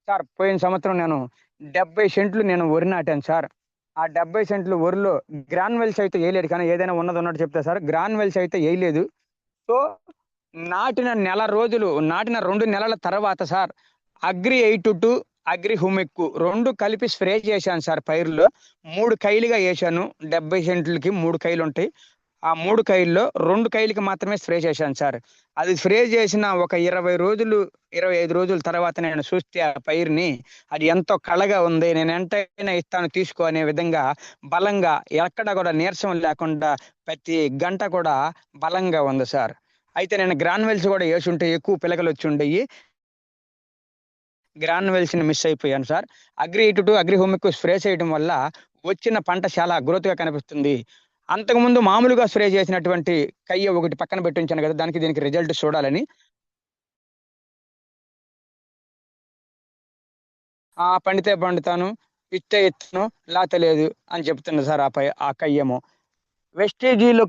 సార్ పోయిన సంవత్సరం నేను 70 సెంట్లు నేను వరి నాటాను సార్. ఆ 70 సెంట్లు వరిలో గ్రాన్యువల్స్ అయితే వేయలేదు, కానీ ఏదైనా ఉన్నది ఉన్నట్టు చెప్తా సార్, గ్రాన్యువల్స్ అయితే వేయలేదు. సో నాటిన 2 నెలల తర్వాత సార్ అగ్రి 82 అగ్రి హుమిక్ 2 కలిపి స్ప్రే చేశాను సార్. పైరులో 3 కైలుగా వేసాను. 70 సెంట్లకి 3 కైలు ఉంటాయి. ఆ 3 కైల్లో 2 కైలకి మాత్రమే స్ప్రే చేశాను సార్. అది స్ప్రే చేసిన ఒక 20 రోజులు, 25 రోజుల తర్వాత నేను చూస్తే ఆ పైరుని అది ఎంతో కళగా ఉంది. నేను ఎంతైనా ఇస్తాను తీసుకో అనే విధంగా బలంగా ఎక్కడ కూడా నీరసం లేకుండా ప్రతి గంట కూడా బలంగా ఉంది సార్. అయితే నేను గ్రాన్యువల్స్ కూడా యేసుంటే ఎక్కువ పిలకలు వచ్చుండేయి. గ్రాన్యువల్స్‌ని మిస్ అయిపోయాను సార్. అగ్రి ఇటు టు అగ్రి హోమిక్ స్ప్రే చేయడం వల్ల వచ్చిన పంట చాలా గ్రోత్‌గా కనిపిస్తుంది. అంతకుముందు మామూలుగా స్ప్రే చేసినటువంటి కయ్య ఒకటి పక్కన పెట్టుంచాను కదా! దానికి దీనికి రిజల్ట్ చూడాలని. పండితే పండుతాను, ఇత్తే ఇత్తాను, లేతే లేదు అని చెప్తుంది సార్ ఆ కయ్యేమో. వెస్టేజీలో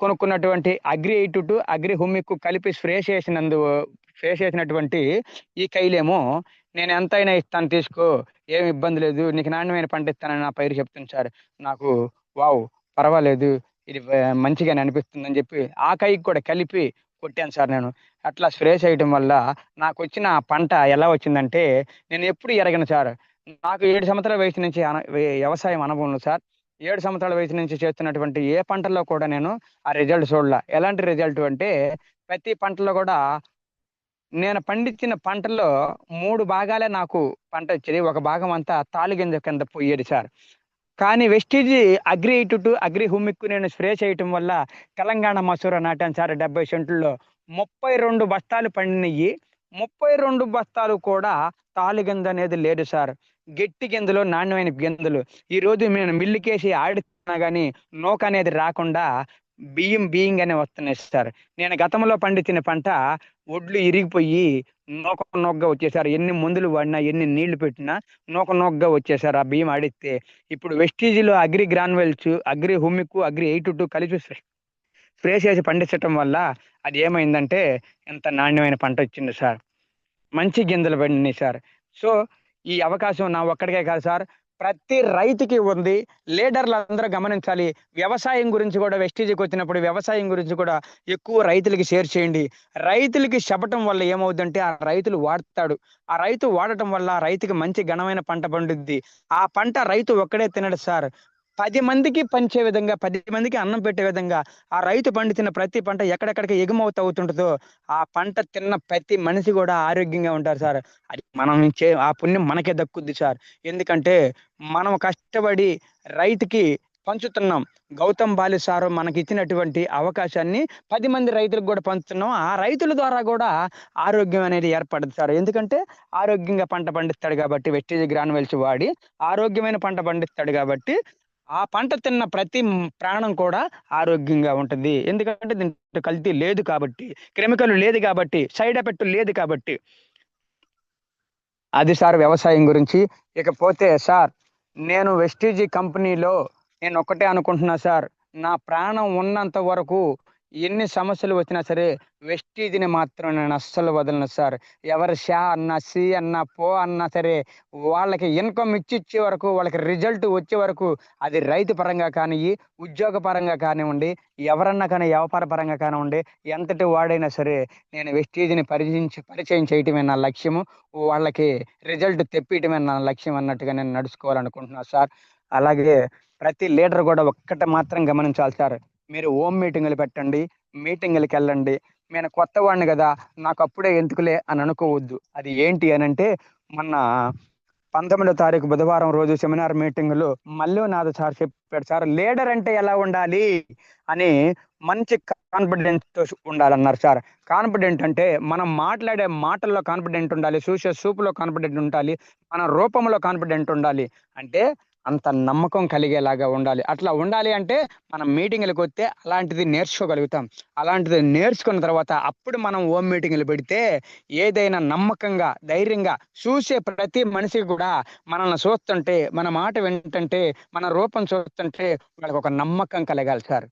కొనుక్కున్నటువంటి అగ్రి 82, అగ్రి హుమిక్ కలిపి స్ప్రే చేసినటువంటి ఈ కైలేమో నేను ఎంతైనా ఇస్తాను తీసుకో, ఏమి ఇబ్బంది లేదు. నీకు నాణ్యమైన పంట ఇస్తానని నా పైరు చెప్తుంది సార్. నాకు వావ్! పర్వాలేదు. ఇది మంచిగానే అనిపిస్తుందని చెప్పి ఆ కైకి కూడా కలిపి కొట్టాను సార్ నేను. అట్లా స్ప్రే చేయటం వల్ల నాకొచ్చిన పంట ఎలా వచ్చిందంటే నేను ఎప్పుడు ఎరగను సార్. నాకు 7 సంవత్సరాల వయసు నుంచి వ్యవసాయం అనుభవం ఉంది సార్. 7 సంవత్సరాల వయసు నుంచి చేస్తున్నటువంటి ఏ పంటల్లో కూడా నేను ఆ రిజల్ట్ చూడలా. ఎలాంటి రిజల్ట్ అంటే ప్రతి పంటలో కూడా నేను పండించిన పంటల్లో 3 భాగాలే నాకు పంటొచ్చేది. ఒక భాగం అంతా తాలుగింజ కింద పోయేది సార్. కానీ వెస్టీజ్ అగ్రి 82, అగ్రి హుమిక్ నేను స్ప్రే చేయటం వల్ల తెలంగాణ మసూర నాటాను సార్ 70 సెంటుల్లో. 32 బస్తాలు పండినయి. 32 బస్తాలు కూడా తాలుగింజ అనేది లేదు సార్. గట్టి గింజలు, నాణ్యమైన గింజలు. ఈరోజు నేను మిల్లుకేసి ఆడిస్తున్నా గాని నూకనేది రాకుండా బియ్యంగానే వస్తున్నాయి సార్. నేను గతంలో పండించిన పంట ఒడ్లు ఇరిగిపోయి నూకగా వచ్చేసారు. ఎన్ని మందులు వాడినా, ఎన్ని నీళ్లు పెట్టినా నూకగా వచ్చేసారు ఆ బియ్యం ఆడిస్తే. ఇప్పుడు వెస్టీజ్‌లో agri granules, agri humic, agri 82 కలిపి స్ప్రే చేసి పండించటం వల్ల అది ఏమైందంటే ఇంత నాణ్యమైన పంటొచ్చింది సార్. మంచి గింజలు పండినాయి సార్. సో, ఈ అవకాశం నా ఒక్కడికే కాదు సార్. ప్రతి రైతుకి ఉంది. లీడర్‌లందరూ గమనించాలి. వ్యవసాయం గురించి కూడా వెస్టీజ్‌కొచ్చినప్పుడు వ్యవసాయం గురించి కూడా ఎక్కువ రైతులకి షేర్ చేయండి. రైతులకి చెప్పటం వల్ల ఏమవుద్దంటే ఆ రైతులు వాడతాడు. ఆ రైతు వాడటం వల్ల ఆ రైతుకి మంచి ఘనమైన పంట పండుద్ది. ఆ పంట రైతు ఒక్కడే తినడు సార్. 10 మందికి పంచే విధంగా, 10 మందికి అన్నం పెట్టే విధంగా ఆ రైతు పండించిన ప్రతి పంట ఎక్కడెక్కడికి ఎగుమవుతూ అవుతుంటదో, ఆ పంట తిన్న ప్రతి మనిషి గూడా ఆరోగ్యంగా ఉంటారు సార్. అది మనం ఆ పుణ్యం మనకే దక్కుద్ది సార్. ఎందుకంటే, మనం కష్టపడి రైతుకి పంచుతున్నాం. గౌతమ్ బాలి సారు మనకిచ్చినటువంటి అవకాశాన్ని 10 మంది రైతులకు గూడా పంచుతున్నాం. ఆ రైతుల ద్వారా గూడా ఆరోగ్యం అనేది ఏర్పడదు సార్. ఎందుకంటే, ఆరోగ్యంగా పంట పండిస్తాడు గాబట్టి, వెస్టీజ్ గ్రాన్యువల్స్ వాడి ఆరోగ్యమైన పంట పండిస్తాడు గాబట్టి, ఆ పంట తిన్న ప్రతి ప్రాణం కూడా ఆరోగ్యంగా ఉంటది. ఎందుకంటే దీంట్లో కల్తీ లేదు కాబట్టి, కెమికల్ లేదు కాబట్టి, సైడ్ ఎఫెక్ట్ లేదు కాబట్టి. అది సార్ వ్యవసాయం గురించి. ఇకపోతే సార్, నేను వెస్టీజీ కంపెనీలో నేనొక్కటే అనుకుంటున్నా సార్. నా ప్రాణం ఉన్నంత వరకు ఎన్ని సమస్యలు వచ్చినా సరే, వెస్టీజ్‌ని మాత్రం నేను అస్సలు వదలను సార్. ఎవరు అన్నా, అన్నా, అన్నా సరే, వాళ్ళకి ఇన్‌కమ్ ఇచ్చే వరకు, వాళ్ళకి రిజల్ట్ వచ్చే వరకు, అది రైతు పరంగా కానియ్యి, ఉద్యోగ పరంగా కానివ్వండి, ఎవరన్నా కానీ వ్యాపార పరంగా కానివ్వండి, ఎంతటి వాడైనా సరే, నేను వెస్టీజ్‌ని పరిచయం చేయటమే నా లక్ష్యము. వాళ్ళకి రిజల్ట్ తెప్పియటమే నా లక్ష్యం అన్నట్టుగా నేను నడుచుకోవాలనుకుంటున్నా సార్. అలాగే ప్రతి లీడర్ గూడా ఒక్కటి మాత్రం గమనించాలి సార్. మీరు హోమ్ మీటింగులు పెట్టండి. మీటింగులకెళ్ళండి. నేను కొత్తవాడిని గదా! నాకప్పుడే ఎందుకులే అని అనుకోవద్దు. అది ఏంటి అనంటే మొన్న 19 తారీఖు బుధవారం రోజు సెమినార్ మీటింగ్‌లో మల్లునాథ సార్ చెప్పాడు సార్. లీడర్ అంటే ఎలా ఉండాలి అని మంచి కాన్ఫిడెన్స్‌తో ఉండాలన్నారు సార్. కాన్ఫిడెంట్ అంటే మనం మాట్లాడే మాటల్లో కాన్ఫిడెంట్ ఉండాలి. చూసే చూపులో కాన్ఫిడెంట్ ఉండాలి. మన రూపంలో కాన్ఫిడెంట్ ఉండాలి. అంటే అంత నమ్మకం కలిగేలాగా ఉండాలి. అట్లా ఉండాలి అంటే మనం మీటింగులకొస్తే అలాంటిది నేర్చుకోగలుగుతాం. అలాంటిది నేర్చుకున్న తర్వాత అప్పుడు మనం హోమ్ మీటింగులు పెడితే ఏదైనా నమ్మకంగా, ధైర్యంగా చూసే ప్రతి మనిషికి కూడా మనల్ని చూస్తుంటే, మన మాట వింటుంటే, మన రూపం చూస్తుంటే వాళ్ళకొక నమ్మకం కలగాలి సార్.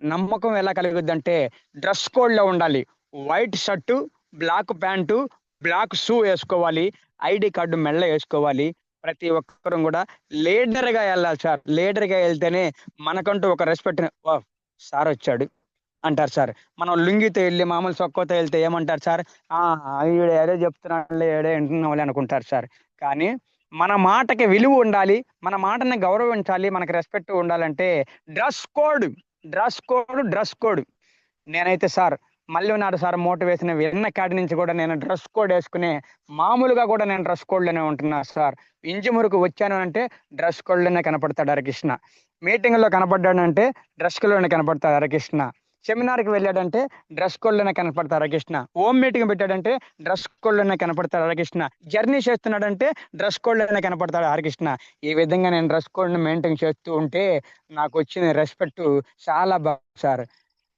నమ్మకం ఎలా కలుగుద్దంటే డ్రెస్ కోడ్‌లో ఉండాలి. White shirt, black pant, black shoe ఏసుకోవాలి. ఐడీ కార్డ్ మెడలో ఏసుకోవాలి. ప్రతి ఒక్కరం గూడా లీడర్‌గా ఎళ్ళాలి సార్. లీడర్‌గా ఎళ్తేనే మనకంటూ ఒక రెస్పెక్ట్ వావ్! సారొచ్చాడు అంటారు సార్. మనం లుంగీతో ఎళ్లి మామూలు చొక్కాతో ఎళ్తే ఏమంటారు సార్? ఆ! ఈడేదో చెప్తున్నాడులే, ఈడే ఇంటున్నాంలే అనుకుంటారు సార్. కానీ మన మాటకి విలువ ఉండాలి. మన మాటని గౌరవించాలి. మనకి రెస్పెక్ట్ ఉండాలంటే డ్రెస్ కోడ్. డ్రెస్ కోడ్ నేనైతే సార్ మళ్ళీ ఉన్నారు సార్ మోటివేషన్ విన్న కాడి నుంచి కూడా నేను డ్రెస్ కోడ్ వేసుకునే మామూలుగా కూడా నేను డ్రెస్ కోడ్లోనే ఉంటున్నా సార్. ఇంజుమురుకు వచ్చాను అంటే డ్రెస్ కోడ్లోనే కనపడతాడు హరికృష్ణ. మీటింగ్లో కనపడ్డాడంటే డ్రెస్ కోడ్లోనే కనపడతాడు హరికృష్ణ. సెమినార్కి వెళ్ళాడంటే డ్రెస్ కోడ్లోనే కనపడతాడు హరికృష్ణ. హోమ్ మీటింగ్ పెట్టాడంటే డ్రెస్ కోడ్లోనే కనపడతాడు హరికృష్ణ. జర్నీ చేస్తున్నాడంటే డ్రెస్ కోడ్లోనే కనపడతాడు హరికృష్ణ. ఈ విధంగా నేను డ్రెస్ కోడ్ని మెయింటైన్ చేస్తూ ఉంటే నాకు వచ్చిన రెస్పెక్ట్ చాలా బాగుంది సార్.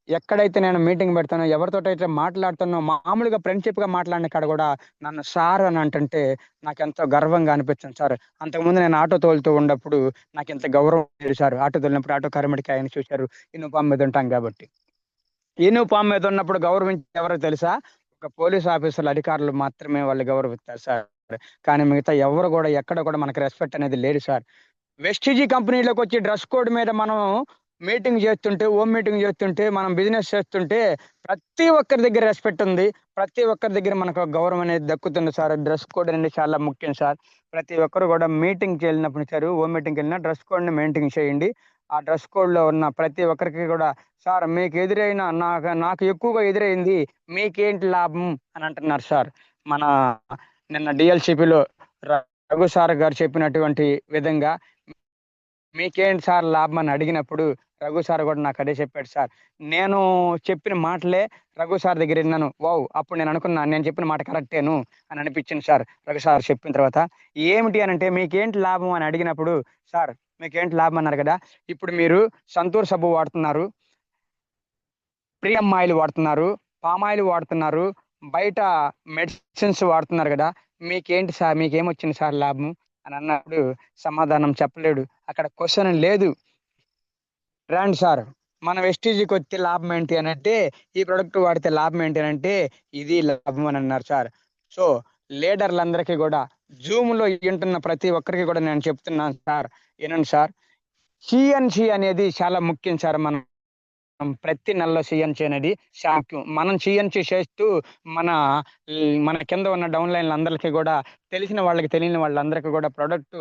ఎక్కడైతే నేను మీటింగ్ పెడతానో ఎవరితోటైతే మాట్లాడుతానో మామూలుగా ఫ్రెండ్షిప్గా మాట్లాడిన కాడ కూడా నన్ను సార్ అని అంటుంటే నాకు ఎంతో గర్వంగా అనిపించింది సార్. అంతకుముందు నేను ఆటో తోలుతూ ఉన్నప్పుడు నాకు ఇంత గౌరవం లేదు సార్. ఆటో తోలినప్పుడు ఆటో కారమడికి ఆయన చూశారు యూనిఫామ్ మీద ఉంటాం కాబట్టి. యూనిఫామ్ మీద ఉన్నప్పుడు గౌరవించి ఎవరో తెలుసా? ఒక పోలీస్ ఆఫీసర్లు అధికారులు మాత్రమే వాళ్ళు గౌరవిస్తారు సార్. కానీ మిగతా ఎవరు కూడా ఎక్కడ కూడా మనకు రెస్పెక్ట్ అనేది లేదు సార్. వెస్టిజీ కంపెనీలోకి వచ్చి డ్రెస్ కోడ్ మీద మనం మీటింగ్ చేస్తుంటే హోమ్ మీటింగ్ చేస్తుంటే మనం బిజినెస్ చేస్తుంటే ప్రతి ఒక్కరి దగ్గర రెస్పెక్ట్ ఉంది. ప్రతి ఒక్కరి దగ్గర మనకు గౌరవం అనేది దక్కుతుంది సార్. డ్రెస్ కోడ్ అనేది చాలా ముఖ్యం సార్. ప్రతి ఒక్కరు కూడా మీటింగ్కి వెళ్ళినప్పుడు సార్ హోమ్ మీటింగ్కి వెళ్ళినా డ్రెస్ కోడ్ని మెయింటైన్ చేయండి. ఆ డ్రెస్ కోడ్లో ఉన్న ప్రతి ఒక్కరికి కూడా సార్ మీకు ఎదురైన నాకు ఎక్కువగా ఎదురైంది మీకేంటి లాభం అని అంటున్నారు సార్. మన నిన్న డిఎల్సిపిలో రఘు సార్ గారు చెప్పినటువంటి విధంగా మీకేంటి సార్ లాభం అని అడిగినప్పుడు రఘు సార్ కూడా నాకు అదే చెప్పాడు సార్. నేను చెప్పిన మాటలే రఘు సార్ దగ్గర విన్నాను. వావ్, అప్పుడు నేను అనుకున్నా నేను చెప్పిన మాట కరెక్టేను అని అనిపించింది సార్. రఘు సార్ చెప్పిన తర్వాత ఏమిటి అని అంటే మీకేంటి లాభం అని అడిగినప్పుడు సార్ మీకేంటి లాభం అన్నారు కదా, ఇప్పుడు మీరు సంతూర్ సబ్బు వాడుతున్నారు, ప్రియం ఆయిల్ వాడుతున్నారు, పామాయిల్ వాడుతున్నారు, బయట మెడిసిన్స్ వాడుతున్నారు కదా, మీకేంటి సార్ మీకేమొచ్చింది సార్ లాభం అని అన్నప్పుడు సమాధానం చెప్పలేడు. అక్కడ క్వశ్చన్ లేదు. రండి సార్ మన వెస్టీజీకి వచ్చే లాభం ఏంటి అని అంటే ఈ ప్రొడక్ట్ వాడితే లాభం ఏంటి అని అంటే ఇది లాభం అని అన్నారు సార్. సో లీడర్లందరికీ కూడా జూమ్లో వింటున్న ప్రతి ఒక్కరికి కూడా నేను చెప్తున్నాను సార్, వినండి సార్. సిఎన్సి అనేది చాలా ముఖ్యం సార్. మనం ప్రతి నెలలో సిఎన్సి అనేది శాంక్యం. మనం సిఎన్సి చేస్తూ మన మన కింద ఉన్న డౌన్ లైన్లు అందరికీ కూడా తెలిసిన వాళ్ళకి తెలియని వాళ్ళందరికీ కూడా ప్రొడక్ట్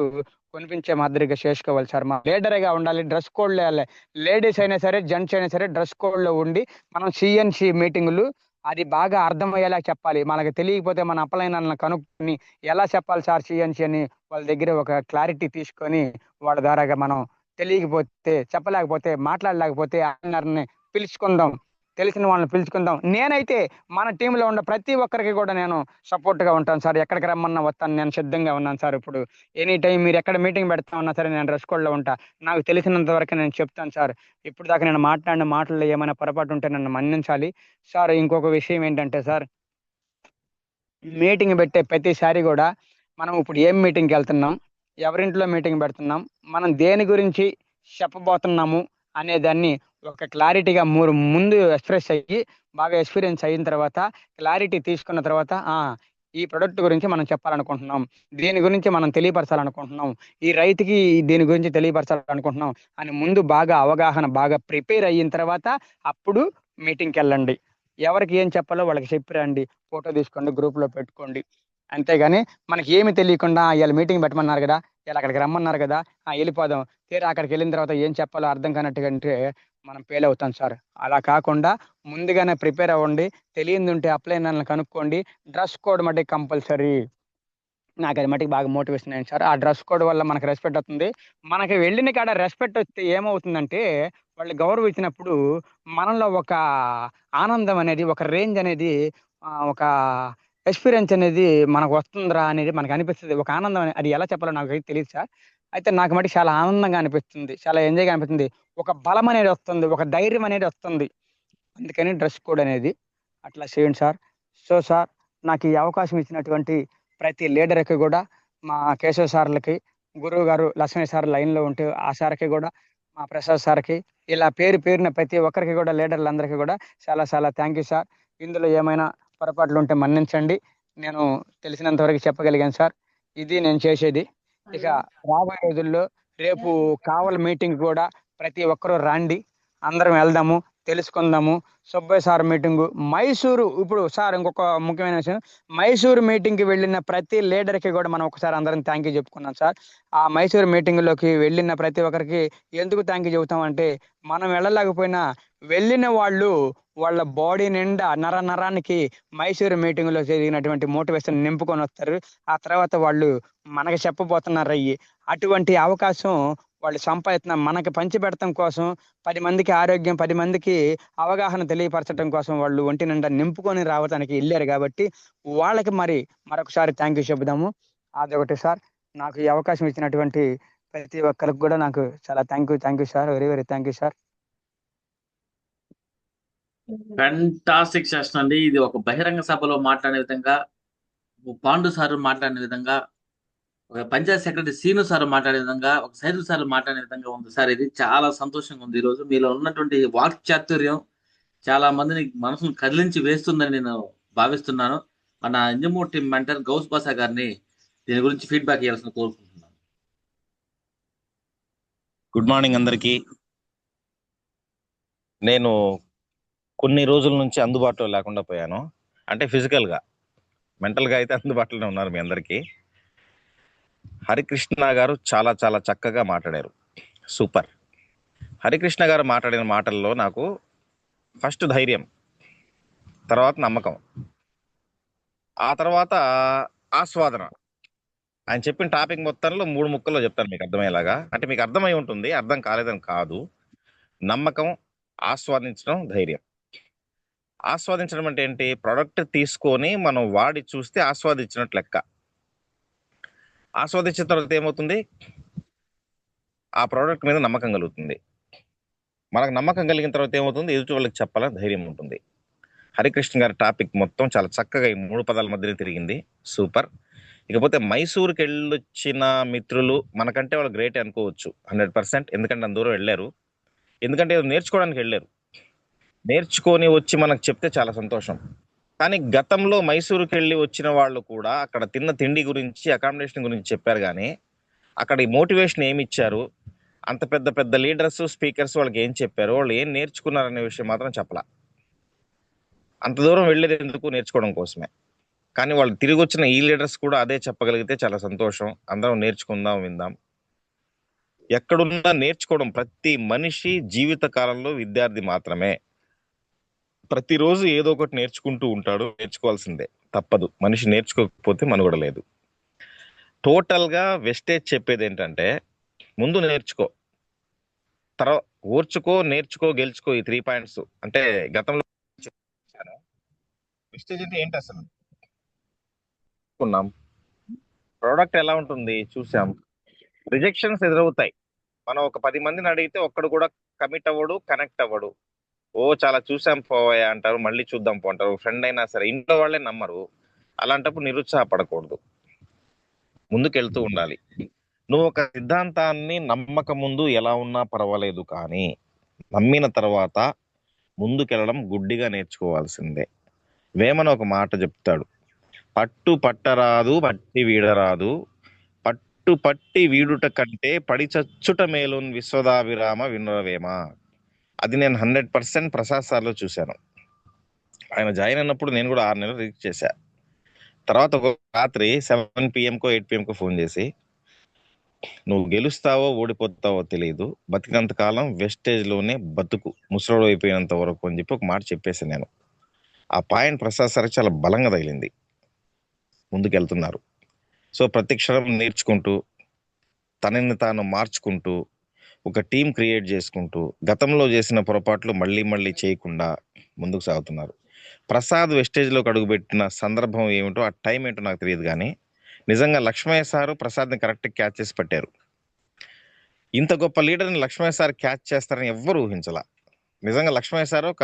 కొనిపించే మాదిరిగా చేసుకోవాలి సార్. మా లీడర్గా ఉండాలి. డ్రెస్ కోడ్ వేయాలి. లేడీస్ అయినా సరే జెంట్స్ అయినా సరే డ్రెస్ కోడ్లో ఉండి మనం సిఎన్సి మీటింగులు అది బాగా అర్థమయ్యేలా చెప్పాలి. మనకు తెలియకపోతే మన అప్లైనర్లను కనుక్కొని ఎలా చెప్పాలి సార్ సిఎన్సి అని వాళ్ళ దగ్గర ఒక క్లారిటీ తీసుకొని వాళ్ళ ద్వారాగా మనం తెలియకపోతే చెప్పలేకపోతే మాట్లాడలేకపోతే అన్నర్ని పిలుచుకుందాం, తెలిసిన వాళ్ళని పిలుచుకుందాం. నేనైతే మన టీంలో ఉన్న ప్రతి ఒక్కరికి కూడా నేను సపోర్ట్గా ఉంటాను సార్. ఎక్కడికి రమ్మన్నా వస్తాను, నేను సిద్ధంగా ఉన్నాను సార్. ఇప్పుడు ఎనీ టైం మీరు ఎక్కడ మీటింగ్ పెడతా ఉన్నా సరే నేను డ్రెస్ కోడ్లో ఉంటా. నాకు తెలిసినంత వరకు నేను చెప్తాను సార్. ఇప్పుడు దాకా నేను మాట్లాడిన మాటల్లో ఏమైనా పొరపాటు ఉంటే నన్ను మన్నించాలి సార్. ఇంకొక విషయం ఏంటంటే సార్, మీటింగ్ పెట్టే ప్రతిసారి కూడా మనం ఇప్పుడు ఏం మీటింగ్కి వెళ్తున్నాం, ఎవరింట్లో మీటింగ్ పెడుతున్నాం, మనం దేని గురించి చెప్పబోతున్నాము అనే దాన్ని ఒక క్లారిటీగా ముందు ఎక్స్ప్రెస్ అయ్యి బాగా ఎక్స్పీరియన్స్ అయిన తర్వాత క్లారిటీ తీసుకున్న తర్వాత ఈ ప్రొడక్ట్ గురించి మనం చెప్పాలనుకుంటున్నాం, దీని గురించి మనం తెలియపరచాలనుకుంటున్నాం, ఈ రైతుకి దీని గురించి తెలియపరచాలనుకుంటున్నాం అని ముందు బాగా అవగాహన బాగా ప్రిపేర్ అయిన తర్వాత అప్పుడు మీటింగ్కి వెళ్ళండి. ఎవరికి ఏం చెప్పాలో వాళ్ళకి చెప్పి రండి. ఫోటో తీసుకోండి, గ్రూప్లో పెట్టుకోండి. అంతేగాని మనకి ఏమి తెలియకుండా ఇలా మీటింగ్ పెట్టమన్నారు కదా, ఇలా అక్కడికి రమ్మన్నారు కదా, వెళ్ళిపోదాం, తీరా అక్కడికి వెళ్ళిన తర్వాత ఏం చెప్పాలో అర్థం కానట్టుగా అంటే మనం ఫెయిల్ అవుతాం సార్. అలా కాకుండా ముందుగానే ప్రిపేర్ అవ్వండి. తెలియంది ఉంటే అప్లైనర్లను కనుక్కోండి. డ్రెస్ కోడ్ మటుకు కంపల్సరీ. నాకు అది మటుకు బాగా మోటివేషన్ అయింది సార్. ఆ డ్రెస్ కోడ్ వల్ల మనకు రెస్పెక్ట్ వస్తుంది. మనకి వెళ్ళిన కాడ రెస్పెక్ట్ వస్తే ఏమవుతుందంటే వాళ్ళు గౌరవించినప్పుడు మనలో ఒక ఆనందం అనేది, ఒక రేంజ్ అనేది, ఒక ఎక్స్పీరియన్స్ అనేది మనకు వస్తుందిరా అనేది మనకు అనిపిస్తుంది. ఒక ఆనందం అది ఎలా చెప్పాలో నాకైతే తెలియదు సార్. అయితే నాకు మటుకు చాలా ఆనందంగా అనిపిస్తుంది, చాలా ఎంజాయ్గా అనిపిస్తుంది. ఒక బలం అనేది వస్తుంది, ఒక ధైర్యం అనేది వస్తుంది. అందుకని డ్రెస్ కోడ్ అనేది అట్లా చేయండి సార్. సో సార్, నాకు ఈ అవకాశం ఇచ్చినటువంటి ప్రతి లీడర్కి కూడా, మా కేశవ సార్లకి, గురువు గారు లక్ష్మీ సార్ లైన్లో ఉంటే ఆ సార్కి కూడా, మా ప్రసాద్ సార్కి, ఇలా పేరు పేరున ప్రతి ఒక్కరికి కూడా లీడర్లందరికీ కూడా చాలా చాలా థ్యాంక్ యూ సార్. ఇందులో ఏమైనా పొరపాట్లు ఉంటే మన్నించండి. నేను తెలిసినంత వరకు చెప్పగలిగాను సార్. ఇది నేను చేసేది. ఇక రాబోయే రోజుల్లో రేపు కావలి మీటింగ్ కూడా ప్రతి ఒక్కరూ రండి, అందరం వెళ్దాము. తెలుసుకుందాము. Subbaiah sir meeting Mysuru. ఇప్పుడు సార్ ఇంకొక ముఖ్యమైన విషయం, మైసూరు మీటింగ్‌కి వెళ్ళిన ప్రతి లీడర్‌కి కూడా మనం ఒకసారి అందరం థ్యాంక్ యూ చెప్పుకుందాం సార్. ఆ మైసూరు మీటింగ్‌లోకి వెళ్ళిన ప్రతి ఒక్కరికి ఎందుకు థ్యాంక్ యూ చెబుతామంటే, మనం వెళ్ళలేకపోయినా వెళ్ళిన వాళ్ళు వాళ్ళ బాడీ నిండా నరానికి మైసూరు మీటింగ్‌లో జరిగినటువంటి మోటివేషన్ నింపుకొనొస్తారు. ఆ తర్వాత వాళ్ళు మనకు చెప్పబోతున్నారయ్యి. అటువంటి అవకాశం వాళ్ళు మనకి పంచిపెడతం కోసం, 10 మందికి ఆరోగ్యం, 10 మందికి అవగాహన తెలియపరచడం కోసం వాళ్ళు ఒంటి నిండా నింపుకొని రావటానికి ఎళ్లారు గాబట్టి, వాళ్ళకి మరొకసారి థ్యాంక్ యూ చెబుదాము. అదొకటి సార్. నాకు ఈ అవకాశం ఇచ్చినటువంటి ప్రతి ఒక్కరికి గూడా నాకు చాలా thank you sir. Very, very thank you sir. Fantastic session అండి. ఇది ఒక బహిరంగ సభలో మాట్లాడే విధంగా, పాండు సార్ మాట్లాడిన విధంగా, ఒక పంచాయత్ సెక్రటరీ సీను సార్ మాట్లాడే విధంగా, ఒక సైదుల్ సార్ మాట్లాడే విధంగా ఉంది సార్. ఇది చాలా సంతోషంగా ఉంది. ఈరోజు మీలో ఉన్నటువంటి వాక్ చాతుర్యం చాలా మందిని మనసును కదిలించి వేస్తుందని నేను భావిస్తున్నాను. మన ఇంజమూర్తి మెంటర్ గౌస్ బాసా గారిని దీని గురించి ఫీడ్బ్యాక్ ఇవ్వాల్సిన కోరుకుంటున్నాను. గుడ్ మార్నింగ్ అందరికీ. నేను కొన్ని రోజుల నుంచి అందుబాటులో లేకుండా పోయాను. అంటే ఫిజికల్గా, మెంటల్గా అయితే అందుబాటులోనే ఉన్నారు మీ అందరికీ. హరికృష్ణ గారు చాలా చాలా చక్కగా మాట్లాడారు. సూపర్. హరికృష్ణ గారు మాట్లాడిన మాటల్లో నాకు ఫస్ట్ ధైర్యం, తర్వాత నమ్మకం, ఆ తర్వాత ఆస్వాదన. ఆయన చెప్పిన టాపిక్ మొత్తంలో 3 ముక్కల్లో చెప్తాను మీకు అర్థమయ్యేలాగా. అంటే మీకు అర్థమై ఉంటుంది, అర్థం కాలేదని కాదు. నమ్మకం, ఆస్వాదించడం, ధైర్యం. ఆస్వాదించడం అంటే ఏంటి? ప్రోడక్ట్ తీసుకొని మనం వాడి చూస్తే ఆస్వాదించినట్లు లెక్క. ఆస్వాదించిన తర్వాత ఏమవుతుంది? ఆ ప్రోడక్ట్ మీద నమ్మకం కలుగుతుంది. మనకు నమ్మకం కలిగిన తర్వాత ఏమవుతుంది? ఎదుటి వాళ్ళకి చెప్పాలని ధైర్యం ఉంటుంది. హరికృష్ణ గారి టాపిక్ మొత్తం చాలా చక్కగా ఈ 3 పదాల మధ్యనే తిరిగింది. సూపర్. ఇకపోతే మైసూరుకి వెళ్ళొచ్చిన మిత్రులు మనకంటే వాళ్ళు గ్రేట్ అనుకోవచ్చు 100%. ఎందుకంటే అంత దూరం వెళ్ళారు. ఎందుకంటే ఏదో నేర్చుకోవడానికి వెళ్ళారు. నేర్చుకొని వచ్చి మనకు చెప్తే చాలా సంతోషం. కానీ గతంలో మైసూరుకి వెళ్ళి వచ్చిన వాళ్ళు కూడా అక్కడ తిన్న తిండి గురించి, అకామిడేషన్ గురించి చెప్పారు. కానీ అక్కడ ఈ మోటివేషన్ ఏమి ఇచ్చారు, అంత పెద్ద పెద్ద లీడర్స్, స్పీకర్స్ వాళ్ళకి ఏం చెప్పారు, వాళ్ళు ఏం నేర్చుకున్నారనే విషయం మాత్రం చెప్పలా. అంత దూరం వెళ్ళేది ఎందుకు? నేర్చుకోవడం కోసమే. కానీ వాళ్ళు తిరిగి వచ్చిన ఈ లీడర్స్ కూడా అదే చెప్పగలిగితే చాలా సంతోషం. అందరం నేర్చుకుందాం, విందాం. ఎక్కడున్నా నేర్చుకోవడం. ప్రతి మనిషి జీవిత కాలంలో విద్యార్థి మాత్రమే. ప్రతిరోజు ఏదో ఒకటి నేర్చుకుంటూ ఉంటాడు. నేర్చుకోవాల్సిందే, తప్పదు. మనిషి నేర్చుకోకపోతే మనుగడ లేదు. టోటల్గా వెస్టేజ్ చెప్పేది ఏంటంటే, ముందు నేర్చుకో, తర్వాత ఓర్చుకో, నేర్చుకో, గెలుచుకో. ఈ 3 పాయింట్స్. అంటే గతంలో వెస్టేజ్ అంటే ఏంటి అసలు? ప్రోడక్ట్ ఎలా ఉంటుంది చూసాం. రిజెక్షన్స్ ఎదురవుతాయి. మనం ఒక 10 మందిని అడిగితే ఒక్కడు కూడా కమిట్ అవ్వడు, కనెక్ట్ అవ్వడు. ఓ చాలా చూసాం పోయా అంటారు, మళ్ళీ చూద్దాం పో అంటారు. ఫ్రెండ్ అయినా సరే ఇంట్లో వాళ్ళే నమ్మరు. అలాంటప్పుడు నిరుత్సాహపడకూడదు, ముందుకెళ్తూ ఉండాలి. నువ్వు ఒక సిద్ధాంతాన్ని నమ్మక ముందు ఎలా ఉన్నా పర్వాలేదు, కానీ నమ్మిన తర్వాత ముందుకెళ్ళడం గుడ్డిగా నేర్చుకోవాల్సిందే. వేమన ఒక మాట చెప్తాడు, పట్టు పట్టరాదు పట్టి వీడరాదు, పట్టు పట్టి వీడుట కంటే పడి చచ్చుట మేలున్ విశ్వదాభిరామ వినురవేమ. అది నేను 100% ప్రసాద్ సార్లో చూశాను. ఆయన జాయిన్ అయినప్పుడు నేను కూడా 6 నెలలు రీచ్ చేశా. తర్వాత ఒక రాత్రి 7 PM-కో 8 PM-కో ఫోన్ చేసి, నువ్వు గెలుస్తావో ఓడిపోతావో తెలియదు, బతికినంత కాలం వెస్టేజ్ లోనే బతుకు, ముసలోడు అయిపోయినంత వరకు అని చెప్పి ఒక మాట చెప్పేసి నేను. ఆ పాయింట్ ప్రసాద్ సార్ చాలా బలంగా తగిలింది. ముందుకెళ్తున్నారు. సో ప్రతి క్షణం నేర్చుకుంటూ, తనని తాను మార్చుకుంటూ, ఒక టీం క్రియేట్ చేసుకుంటూ, గతంలో చేసిన పొరపాట్లు మళ్ళీ మళ్ళీ చేయకుండా ముందుకు సాగుతున్నారు. ప్రసాద్ వెస్టేజ్లోకి అడుగుపెట్టిన సందర్భం ఏమిటో, ఆ టైం ఏంటో నాకు తెలియదు. కానీ నిజంగా లక్ష్మయ్య సారు ప్రసాద్ని కరెక్ట్ క్యాచ్ చేసి పెట్టారు. ఇంత గొప్ప లీడర్ని లక్ష్మయ్య సార్ క్యాచ్ చేస్తారని ఎవ్వరు ఊహించలా. నిజంగా లక్ష్మయ్య సార్ ఒక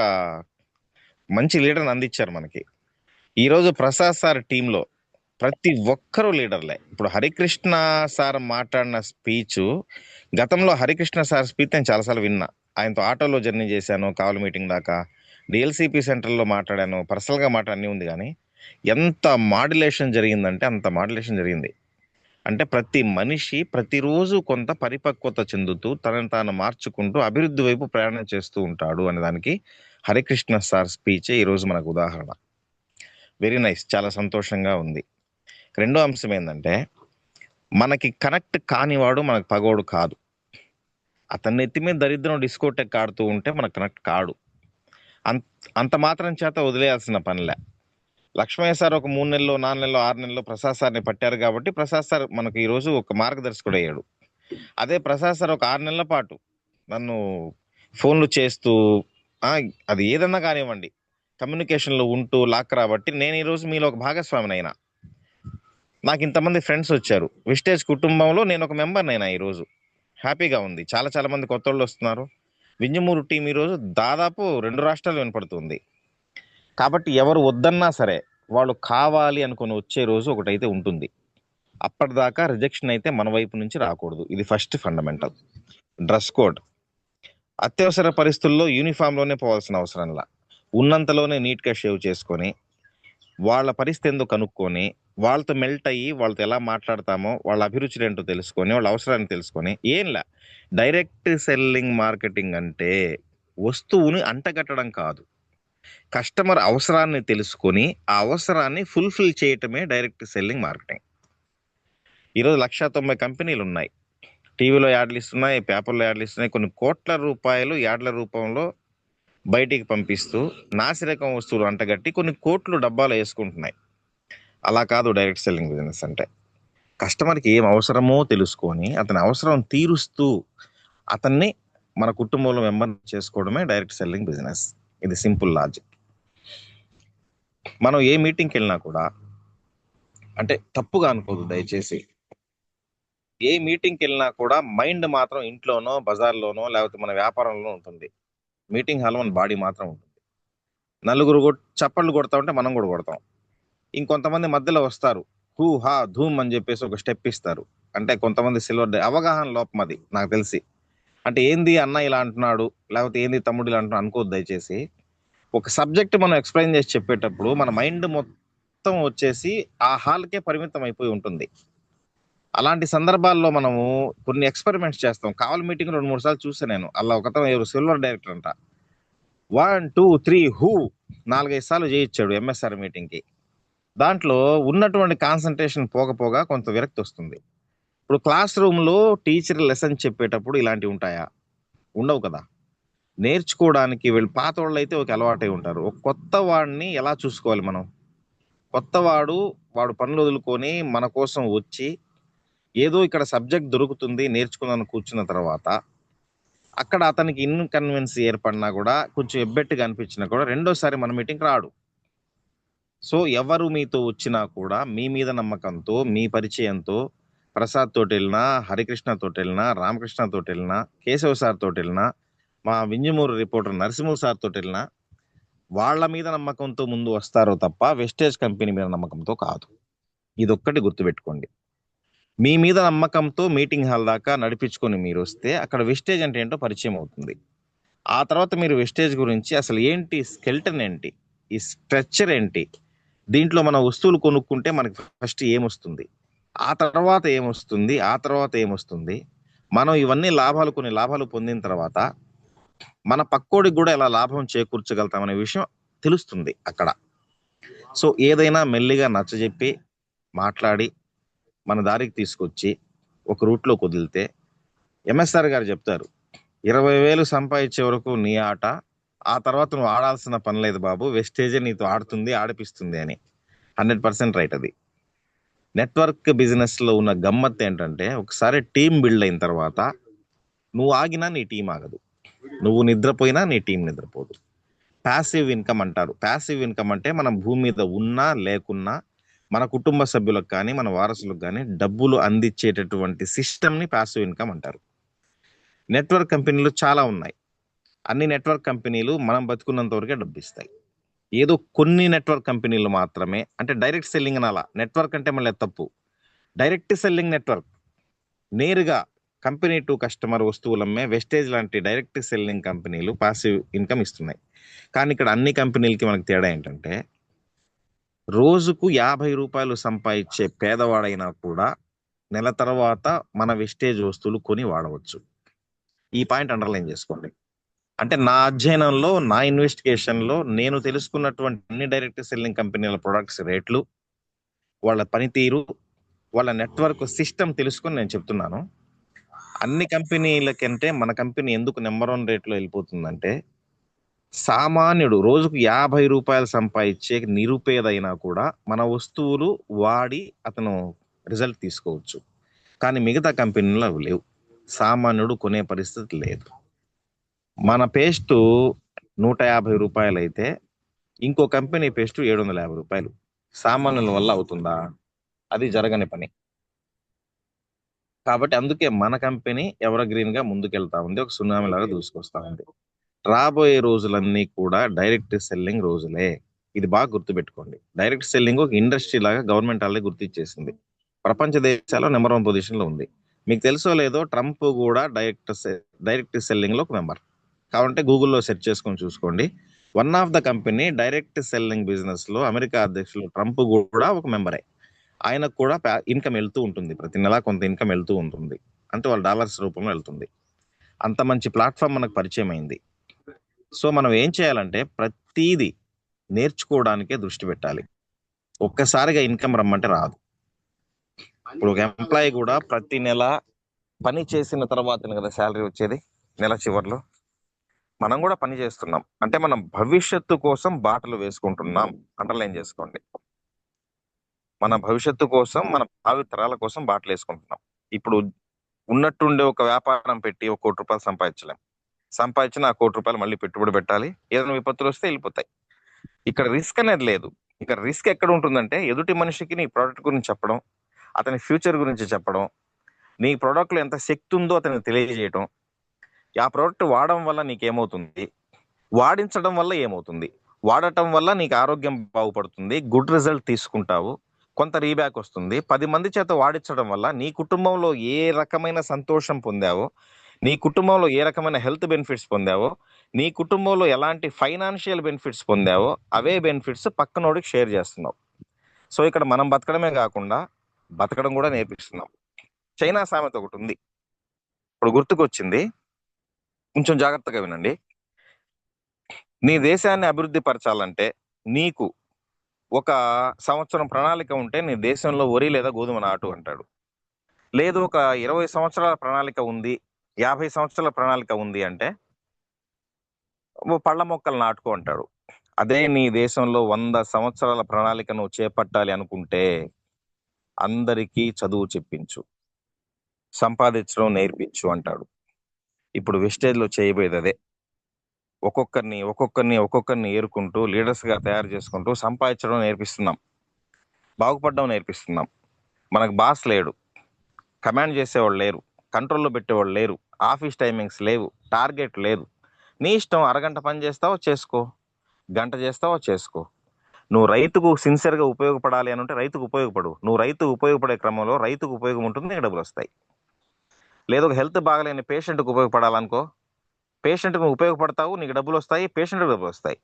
మంచి లీడర్ని అందించారు మనకి. ఈరోజు ప్రసాద్ సార్ టీంలో ప్రతి ఒక్కరూ లీడర్లే. ఇప్పుడు హరికృష్ణ సార్ మాట్లాడిన స్పీచ్, గతంలో హరికృష్ణ సార్ స్పీచ్ నేను చాలాసార్లు విన్నా. ఆయనతో ఆటోలో జర్నీ చేశాను, కావలి మీటింగ్ దాకా, డిఎల్సిపి సెంటర్లో మాట్లాడాను, పర్సనల్గా మాట్లాడి ఉంది. కానీ ఎంత మాడ్యులేషన్ జరిగిందంటే అంత మాడ్యులేషన్ జరిగింది. అంటే ప్రతి మనిషి ప్రతిరోజు కొంత పరిపక్వత చెందుతూ తనను తాను మార్చుకుంటూ అభివృద్ధి వైపు ప్రయాణం చేస్తూ ఉంటాడు అనే దానికి హరికృష్ణ సార్ స్పీచే ఈరోజు మనకు ఉదాహరణ. వెరీ నైస్, చాలా సంతోషంగా ఉంది. రెండో అంశం ఏంటంటే, మనకి కనెక్ట్ కానివాడు మనకు పగోడు కాదు. అతన్ని ఎత్తి మీద దరిద్రం డిస్కోటెక్ ఆడుతూ ఉంటే మనకు కనెక్ట్ కాడు. అంత మాత్రం చేత వదిలేయాల్సిన పనిలే. లక్ష్మయ్య సార్ ఒక 3 నెలలు 4 నెలలు 6 నెలలు ప్రసాద్ సార్ని పట్టారు కాబట్టి ప్రసాద్ సార్ మనకు ఈరోజు ఒక మార్గదర్శకుడు అయ్యాడు. అదే ప్రసాద్ సార్ ఒక 6 నెలల పాటు నన్ను ఫోన్లు చేస్తూ అది ఏదన్నా కానివ్వండి కమ్యూనికేషన్లో ఉంటూ లాక్ రాబట్టి నేను ఈరోజు మీలో ఒక భాగస్వామిని అయినా. నాకు ఇంతమంది ఫ్రెండ్స్ వచ్చారు. విస్టేజ్ కుటుంబంలో నేను ఒక మెంబర్ని అయినా. ఈరోజు హ్యాపీగా ఉంది. చాలా చాలా మంది కొత్త వాళ్ళు వస్తున్నారు. వింజమూరు టీం ఈరోజు దాదాపు 2 రాష్ట్రాలు వినపడుతుంది. కాబట్టి ఎవరు వద్దన్నా సరే వాళ్ళు కావాలి అనుకుని వచ్చే రోజు ఒకటైతే ఉంటుంది. అప్పటిదాకా రిజెక్షన్ అయితే మన వైపు నుంచి రాకూడదు. ఇది ఫస్ట్ ఫండమెంటల్. డ్రెస్ కోడ్ అత్యవసర పరిస్థితుల్లో యూనిఫామ్లోనే పోవాల్సిన అవసరంలా ఉన్నంతలోనే నీట్గా షేవ్ చేసుకొని వాళ్ళ పరిస్థితి ఎందుకు కనుక్కొని వాళ్ళతో మెల్ట్ అయ్యి వాళ్ళతో ఎలా మాట్లాడతామో వాళ్ళ అభిరుచులు ఏంటో తెలుసుకొని వాళ్ళ అవసరాన్ని తెలుసుకొని ఏంలా. డైరెక్ట్ సెల్లింగ్ మార్కెటింగ్ అంటే వస్తువుని అంటగట్టడం కాదు, కస్టమర్ అవసరాన్ని తెలుసుకొని ఆ అవసరాన్ని ఫుల్ఫిల్ చేయటమే డైరెక్ట్ సెల్లింగ్ మార్కెటింగ్. ఈరోజు 190 కంపెనీలు ఉన్నాయి. టీవీలో యాడ్లు ఇస్తున్నాయి, పేపర్లో యాడ్లు ఇస్తున్నాయి. కొన్ని కోట్ల రూపాయలు యాడ్ల రూపంలో బయటికి పంపిస్తూ నాసిరకం వస్తువులు అంటగట్టి కొన్ని కోట్లు డబ్బాలు వేసుకుంటున్నాయి. అలా కాదు డైరెక్ట్ సెల్లింగ్ బిజినెస్ అంటే. కస్టమర్కి ఏం అవసరమో తెలుసుకొని అతని అవసరం తీరుస్తూ అతన్ని మన కుటుంబంలో మెంబర్ చేసుకోవడమే డైరెక్ట్ సెల్లింగ్ బిజినెస్. ఇది సింపుల్ లాజిక్. మనం ఏ మీటింగ్కి వెళ్ళినా కూడా, అంటే తప్పుగా అనుకోదు దయచేసి, ఏ మీటింగ్కి వెళ్ళినా కూడా మైండ్ మాత్రం ఇంట్లోనో బజార్లోనో లేకపోతే మన వ్యాపారంలో ఉంటుంది. మీటింగ్ హాల్ మన బాడీ మాత్రం ఉంటుంది. నలుగురు చప్పట్లు కొడతా ఉంటే మనం కూడా కొడతాం. ఇంకొంతమంది మధ్యలో వస్తారు, హూ హా ధూమ్ అని చెప్పేసి ఒక స్టెప్ ఇస్తారు. అంటే కొంతమంది సిల్వర్ అవగాహన లోపం అది నాకు తెలిసి. అంటే ఏంది అన్న ఇలా అంటున్నాడు, లేకపోతే ఏంది తమ్ముడు ఇలా అంటున్నాడు అనుకోవద్దు దయచేసి. ఒక సబ్జెక్ట్ మనం ఎక్స్ప్లెయిన్ చేసి చెప్పేటప్పుడు మన మైండ్ మొత్తం వచ్చేసి ఆ హాల్కే పరిమితం అయిపోయి ఉంటుంది. అలాంటి సందర్భాల్లో మనము కొన్ని ఎక్స్పెరిమెంట్స్ చేస్తాం. కావాలి మీటింగ్ 2-3 సార్లు చూసాను నేను. అలా ఒకతను ఎవరు సిల్వర్ డైరెక్టర్ అంట 1 2 3 హూ 4-5 సార్లు చేయించాడు ఎంఎస్ఆర్ మీటింగ్కి. దాంట్లో ఉన్నటువంటి కాన్సన్ట్రేషన్ పోగా కొంత విరక్తి వస్తుంది. ఇప్పుడు క్లాస్ రూమ్లో టీచర్ లెసన్ చెప్పేటప్పుడు ఇలాంటివి ఉంటాయా? ఉండవు కదా. నేర్చుకోవడానికి వీళ్ళు పాత వాళ్ళు అయితే ఒక అలవాటై ఉంటారు. ఒక కొత్త వాడిని ఎలా చూసుకోవాలి మనం? కొత్తవాడు వాడు పనులు వదులుకొని మన కోసం వచ్చి ఏదో ఇక్కడ సబ్జెక్ట్ దొరుకుతుంది నేర్చుకుందాన్ని కూర్చున్న తర్వాత అక్కడ అతనికి ఇన్కన్వీనియన్స్ ఏర్పడినా కూడా కొంచెం ఎబ్బెట్టుగా అనిపించినా కూడా రెండోసారి మన మీటింగ్ రాడు. సో ఎవరు మీతో వచ్చినా కూడా మీ మీద నమ్మకంతో, మీ పరిచయంతో, ప్రసాద్ తోటి వెళ్ళినా, హరికృష్ణ తోటి వెళ్ళినా, రామకృష్ణ తోటి వెళ్ళినా, కేశవ సార్ తోటి వెళ్ళినా, మా వింజమూరు రిపోర్టర్ నరసింహ సార్ తోటి వెళ్ళినా వాళ్ళ మీద నమ్మకంతో ముందు వస్తారో తప్ప వెస్టేజ్ కంపెనీ మీద నమ్మకంతో కాదు. ఇదొక్కటి గుర్తుపెట్టుకోండి. మీ మీద నమ్మకంతో మీటింగ్ హాల్ దాకా నడిపించుకొని మీరు వస్తే అక్కడ వెస్టేజ్ అంటే ఏంటో పరిచయం అవుతుంది. ఆ తర్వాత మీరు వెస్టేజ్ గురించి అసలు ఏంటి, స్కెల్టన్ ఏంటి, ఈ స్ట్రక్చర్ ఏంటి, దీంట్లో మన వస్తువులు కొనుక్కుంటే మనకి ఫస్ట్ ఏమొస్తుంది, ఆ తర్వాత ఏమొస్తుంది, ఆ తర్వాత ఏమొస్తుంది, మనం ఇవన్నీ కొన్ని లాభాలు పొందిన తర్వాత మన పక్కోడికి కూడా ఎలా లాభం చేకూర్చగలుగుతామనే విషయం తెలుస్తుంది అక్కడ. సో ఏదైనా మెల్లిగా నచ్చజెప్పి మాట్లాడి మన దారికి తీసుకొచ్చి ఒక రూట్లో కుదిలితే ఎంఎస్ఆర్ గారు చెప్తారు, 20,000 సంపాదించే వరకు నీ ఆట, ఆ తర్వాత నువ్వు ఆడాల్సిన పని లేదు బాబు, వెస్టేజే నీతో ఆడుతుంది ఆడిపిస్తుంది అని. 100% రైట్. అది నెట్వర్క్ బిజినెస్ లో ఉన్న గమ్మత్ ఏంటంటే ఒకసారి టీం బిల్డ్ అయిన తర్వాత నువ్వు ఆగినా నీ టీం ఆగదు, నువ్వు నిద్రపోయినా నీ టీం నిద్రపోదు. ప్యాసివ్ ఇన్కమ్ అంటారు. ప్యాసివ్ ఇన్కమ్ అంటే మనం భూమి మీద ఉన్నా లేకున్నా మన కుటుంబ సభ్యులకు కానీ మన వారసులకు కానీ డబ్బులు అందించేటటువంటి సిస్టమ్ని ప్యాసివ్ ఇన్కమ్ అంటారు. నెట్వర్క్ కంపెనీలు చాలా ఉన్నాయి. అన్ని నెట్వర్క్ కంపెనీలు మనం బతుకున్నంత వరకే డబ్బు ఇస్తాయి. ఏదో కొన్ని నెట్వర్క్ కంపెనీలు మాత్రమే, అంటే డైరెక్ట్ సెల్లింగ్ అనాలా. నెట్వర్క్ అంటే మళ్ళీ తప్పు. డైరెక్ట్ సెల్లింగ్ నెట్వర్క్ నేరుగా కంపెనీ టు కస్టమర్ వస్తువులమ్మే వెస్టేజ్ లాంటి డైరెక్ట్ సెల్లింగ్ కంపెనీలు పాసివ్ ఇన్కమ్ ఇస్తున్నాయి. కానీ ఇక్కడ అన్ని కంపెనీలకి మనకు తేడా ఏంటంటే రోజుకు 50 రూపాయలు సంపాదించే పేదవాడైనా కూడా నెల తర్వాత మన వెస్టేజ్ వస్తువులు కొని వాడవచ్చు. ఈ పాయింట్ అండర్లైన్ చేసుకోండి. అంటే నా అధ్యయనంలో, నా ఇన్వెస్టిగేషన్లో నేను తెలుసుకున్నటువంటి అన్ని డైరెక్ట్ సెల్లింగ్ కంపెనీల ప్రొడక్ట్స్ రేట్లు, వాళ్ళ పనితీరు, వాళ్ళ నెట్వర్క్ సిస్టమ్ తెలుసుకొని నేను చెప్తున్నాను. అన్ని కంపెనీల కంటే మన కంపెనీ ఎందుకు నెంబర్ 1 రేట్లో వెళ్ళిపోతుందంటే, సామాన్యుడు రోజుకు 50 రూపాయలు సంపాదించే నిరుపేదైనా కూడా మన వస్తువులు వాడి అతను రిజల్ట్ తీసుకోవచ్చు. కానీ మిగతా కంపెనీలో అవి లేవు. సామాన్యుడు కొనే పరిస్థితి లేదు. మన పేస్ట్ 150 రూపాయలు అయితే ఇంకో కంపెనీ పేస్ట్ 750 రూపాయలు. సామాన్యుల వల్ల అవుతుందా? అది జరగని పని. కాబట్టి అందుకే మన కంపెనీ ఎవర్ గ్రీన్ గా ముందుకెళ్తా ఉంది, ఒక సునామీ లాగా దూసుకొస్తా ఉంది. రాబోయే రోజులన్నీ కూడా డైరెక్ట్ సెల్లింగ్ రోజులే. ఇది బాగా గుర్తుపెట్టుకోండి. డైరెక్ట్ సెల్లింగ్ ఒక ఇండస్ట్రీ లాగా గవర్నమెంట్ ఆల్రెడీ గుర్తించేసింది. ప్రపంచ దేశాల్లో నెంబర్ 1 పొజిషన్ లో ఉంది. మీకు తెలుసో లేదో, ట్రంప్ కూడా డైరెక్ట్ సెల్లింగ్ లో ఒక మెంబర్. కాబట్టి గూగుల్లో సెర్చ్ చేసుకొని చూసుకోండి. One of the company direct selling business లో అమెరికా అధ్యక్షులు ట్రంప్ కూడా ఒక మెంబరే. ఆయనకు కూడా ఇన్కమ్ వెళ్తూ ఉంటుంది, ప్రతి నెల కొంత ఇన్కమ్ వెళ్తూ ఉంటుంది. అంటే వాళ్ళ డాలర్స్ రూపంలో వెళ్తుంది. అంత మంచి ప్లాట్ఫామ్ మనకు పరిచయం అయింది. సో మనం ఏం చేయాలంటే ప్రతిదీ నేర్చుకోవడానికే దృష్టి పెట్టాలి. ఒక్కసారిగా ఇన్కమ్ రమ్మంటే రాదు. ఇప్పుడు ఒక ఎంప్లాయీ కూడా ప్రతి నెల పని చేసిన తర్వాతనే కదా శాలరీ వచ్చేది, నెల చివర్లో. మనం కూడా పని చేస్తున్నాం అంటే మనం భవిష్యత్తు కోసం బాటలు వేసుకుంటున్నాం. అండర్లైన్ చేసుకోండి. మన భవిష్యత్తు కోసం, మన భావి తరాల కోసం బాటలు వేసుకుంటున్నాం. ఇప్పుడు ఉన్నట్టుండే ఒక వ్యాపారం పెట్టి 1 కోటి రూపాయలు సంపాదించలేం. సంపాదించిన ఆ 1 కోటి రూపాయలు మళ్ళీ పెట్టుబడి పెట్టాలి. ఏదైనా విపత్తులు వస్తే వెళ్ళిపోతాయి. ఇక్కడ రిస్క్ అనేది లేదు. ఇక్కడ రిస్క్ ఎక్కడ ఉంటుందంటే, ఎదుటి మనిషికి నీ ప్రోడక్ట్ గురించి చెప్పడం, అతని ఫ్యూచర్ గురించి చెప్పడం, నీ ప్రోడక్ట్ లో ఎంత శక్తి ఉందో అతనికి తెలియజేయటం, ఆ ప్రోడక్ట్ వాడడం వల్ల నీకేమవుతుంది, వాడించడం వల్ల ఏమవుతుంది, వాడటం వల్ల నీకు ఆరోగ్యం బాగుపడుతుంది, గుడ్ రిజల్ట్ తీసుకుంటావు, కొంత రీబ్యాక్ వస్తుంది. 10 మంది చేత వాడించడం వల్ల నీ కుటుంబంలో ఏ రకమైన సంతోషం పొందావో, నీ కుటుంబంలో ఏ రకమైన హెల్త్ బెనిఫిట్స్ పొందావో, నీ కుటుంబంలో ఎలాంటి ఫైనాన్షియల్ బెనిఫిట్స్ పొందావో, అవే బెనిఫిట్స్ పక్కనోడికి షేర్ చేస్తున్నావు. సో ఇక్కడ మనం బతకడమే కాకుండా బతకడం కూడా నేర్పిస్తున్నాం. చైనా సామెత ఒకటి ఉంది, ఇప్పుడు గుర్తుకొచ్చింది, కొంచెం జాగ్రత్తగా వినండి. నీ దేశాన్ని అభివృద్ధి పరచాలంటే నీకు ఒక సంవత్సరం ప్రణాళిక ఉంటే నీ దేశంలో వరి లేదా గోధుమ నాటు అంటాడు. లేదు ఒక 20 సంవత్సరాల ప్రణాళిక ఉంది, 50 సంవత్సరాల ప్రణాళిక ఉంది అంటే పళ్ళ మొక్కలు నాటుకో అంటాడు. అదే నీ దేశంలో 100 సంవత్సరాల ప్రణాళికను చేపట్టాలి అనుకుంటే అందరికీ చదువు చెప్పించు, సంపాదించడం నేర్పించు అంటాడు. ఇప్పుడు వెస్టేజ్ లో చేయబోయేది అదే. ఒక్కొక్కరిని ఏరుకుంటూ లీడర్స్ గా తయారు చేసుకుంటూ సంపాదించడం నేర్పిస్తున్నాం, బాగుపడడం నేర్పిస్తున్నాం. మనకు బాస్ లేడు, కమాండ్ చేసేవాళ్ళు లేరు, కంట్రోల్లో పెట్టేవాళ్ళు లేరు, ఆఫీస్ టైమింగ్స్ లేవు, టార్గెట్ లేదు. నీ ఇష్టం, అరగంట పని చేస్తావో చేసుకో, గంట చేస్తావో చేసుకో. నువ్వు రైతుకు సిన్సియర్గా ఉపయోగపడాలి అని ఉంటే రైతుకు ఉపయోగపడు. నువ్వు రైతుకు ఉపయోగపడే క్రమంలో రైతుకు ఉపయోగం ఉంటుంది, నీకు డబ్బులు వస్తాయి. లేదు ఒక హెల్త్ బాగలేని పేషెంట్కి ఉపయోగపడాలనుకో, పేషెంట్కి నువ్వు ఉపయోగపడతావు, నీకు డబ్బులు వస్తాయి, పేషెంట్కి డబ్బులు వస్తాయి.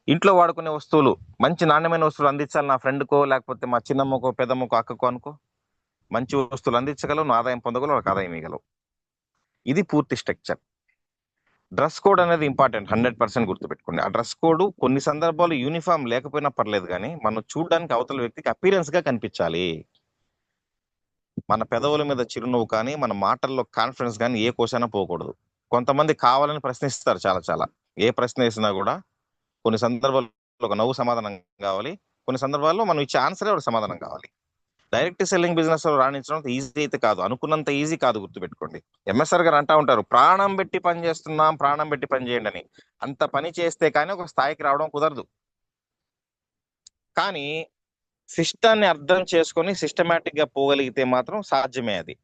ఇంట్లో వాడుకునే వస్తువులు, మంచి నాణ్యమైన వస్తువులు అందించాలి నా ఫ్రెండ్కో, లేకపోతే మా చిన్నమ్మకో, పెద్దమ్మకో, అక్కకో అనుకో, మంచి వస్తువులు అందించగలవు, నువ్వు ఆదాయం పొందగలవు, ఒక ఆదాయం ఇవ్వగలవు. ఇది పూర్తి స్ట్రక్చర్. డ్రెస్ కోడ్ అనేది ఇంపార్టెంట్, 100% గుర్తుపెట్టుకోండి. ఆ డ్రెస్ కోడ్ కొన్ని సందర్భాలు యూనిఫామ్ లేకపోయినా పర్లేదు, కానీ మనం చూడడానికి అవతల వ్యక్తికి అపీరెన్స్ గా కనిపించాలి. మన పెదవుల మీద చిరునవ్వు కానీ, మన మాటల్లో కాన్ఫిడెన్స్ కానీ ఏ కోసైనా పోకూడదు. కొంతమంది కావాలని ప్రశ్నిస్తారు చాలా. ఏ ప్రశ్న వేసినా కూడా కొన్ని సందర్భాల్లో ఒక నవ్వు సమాధానం కావాలి, కొన్ని సందర్భాల్లో మనం ఇచ్చే ఆన్సరే ఒక సమాధానం కావాలి. డైరెక్ట్ సెల్లింగ్ బిజినెస్ లో రాణించడం ఈజీ అయితే కాదు, అనుకున్నంత ఈజీ కాదు, గుర్తుపెట్టుకోండి. ఎంఎస్ఆర్ గారు అంటా ఉంటారు, ప్రాణం పెట్టి పని చేస్తున్నాం, ప్రాణం పెట్టి పని చేయండి అని. అంత పని చేస్తే కానీ ఒక స్థాయికి రావడం కుదరదు. కానీ సిస్టాన్ని అర్థం చేసుకొని సిస్టమేటిక్ గా పోగలిగితే మాత్రం సాధ్యమే అది.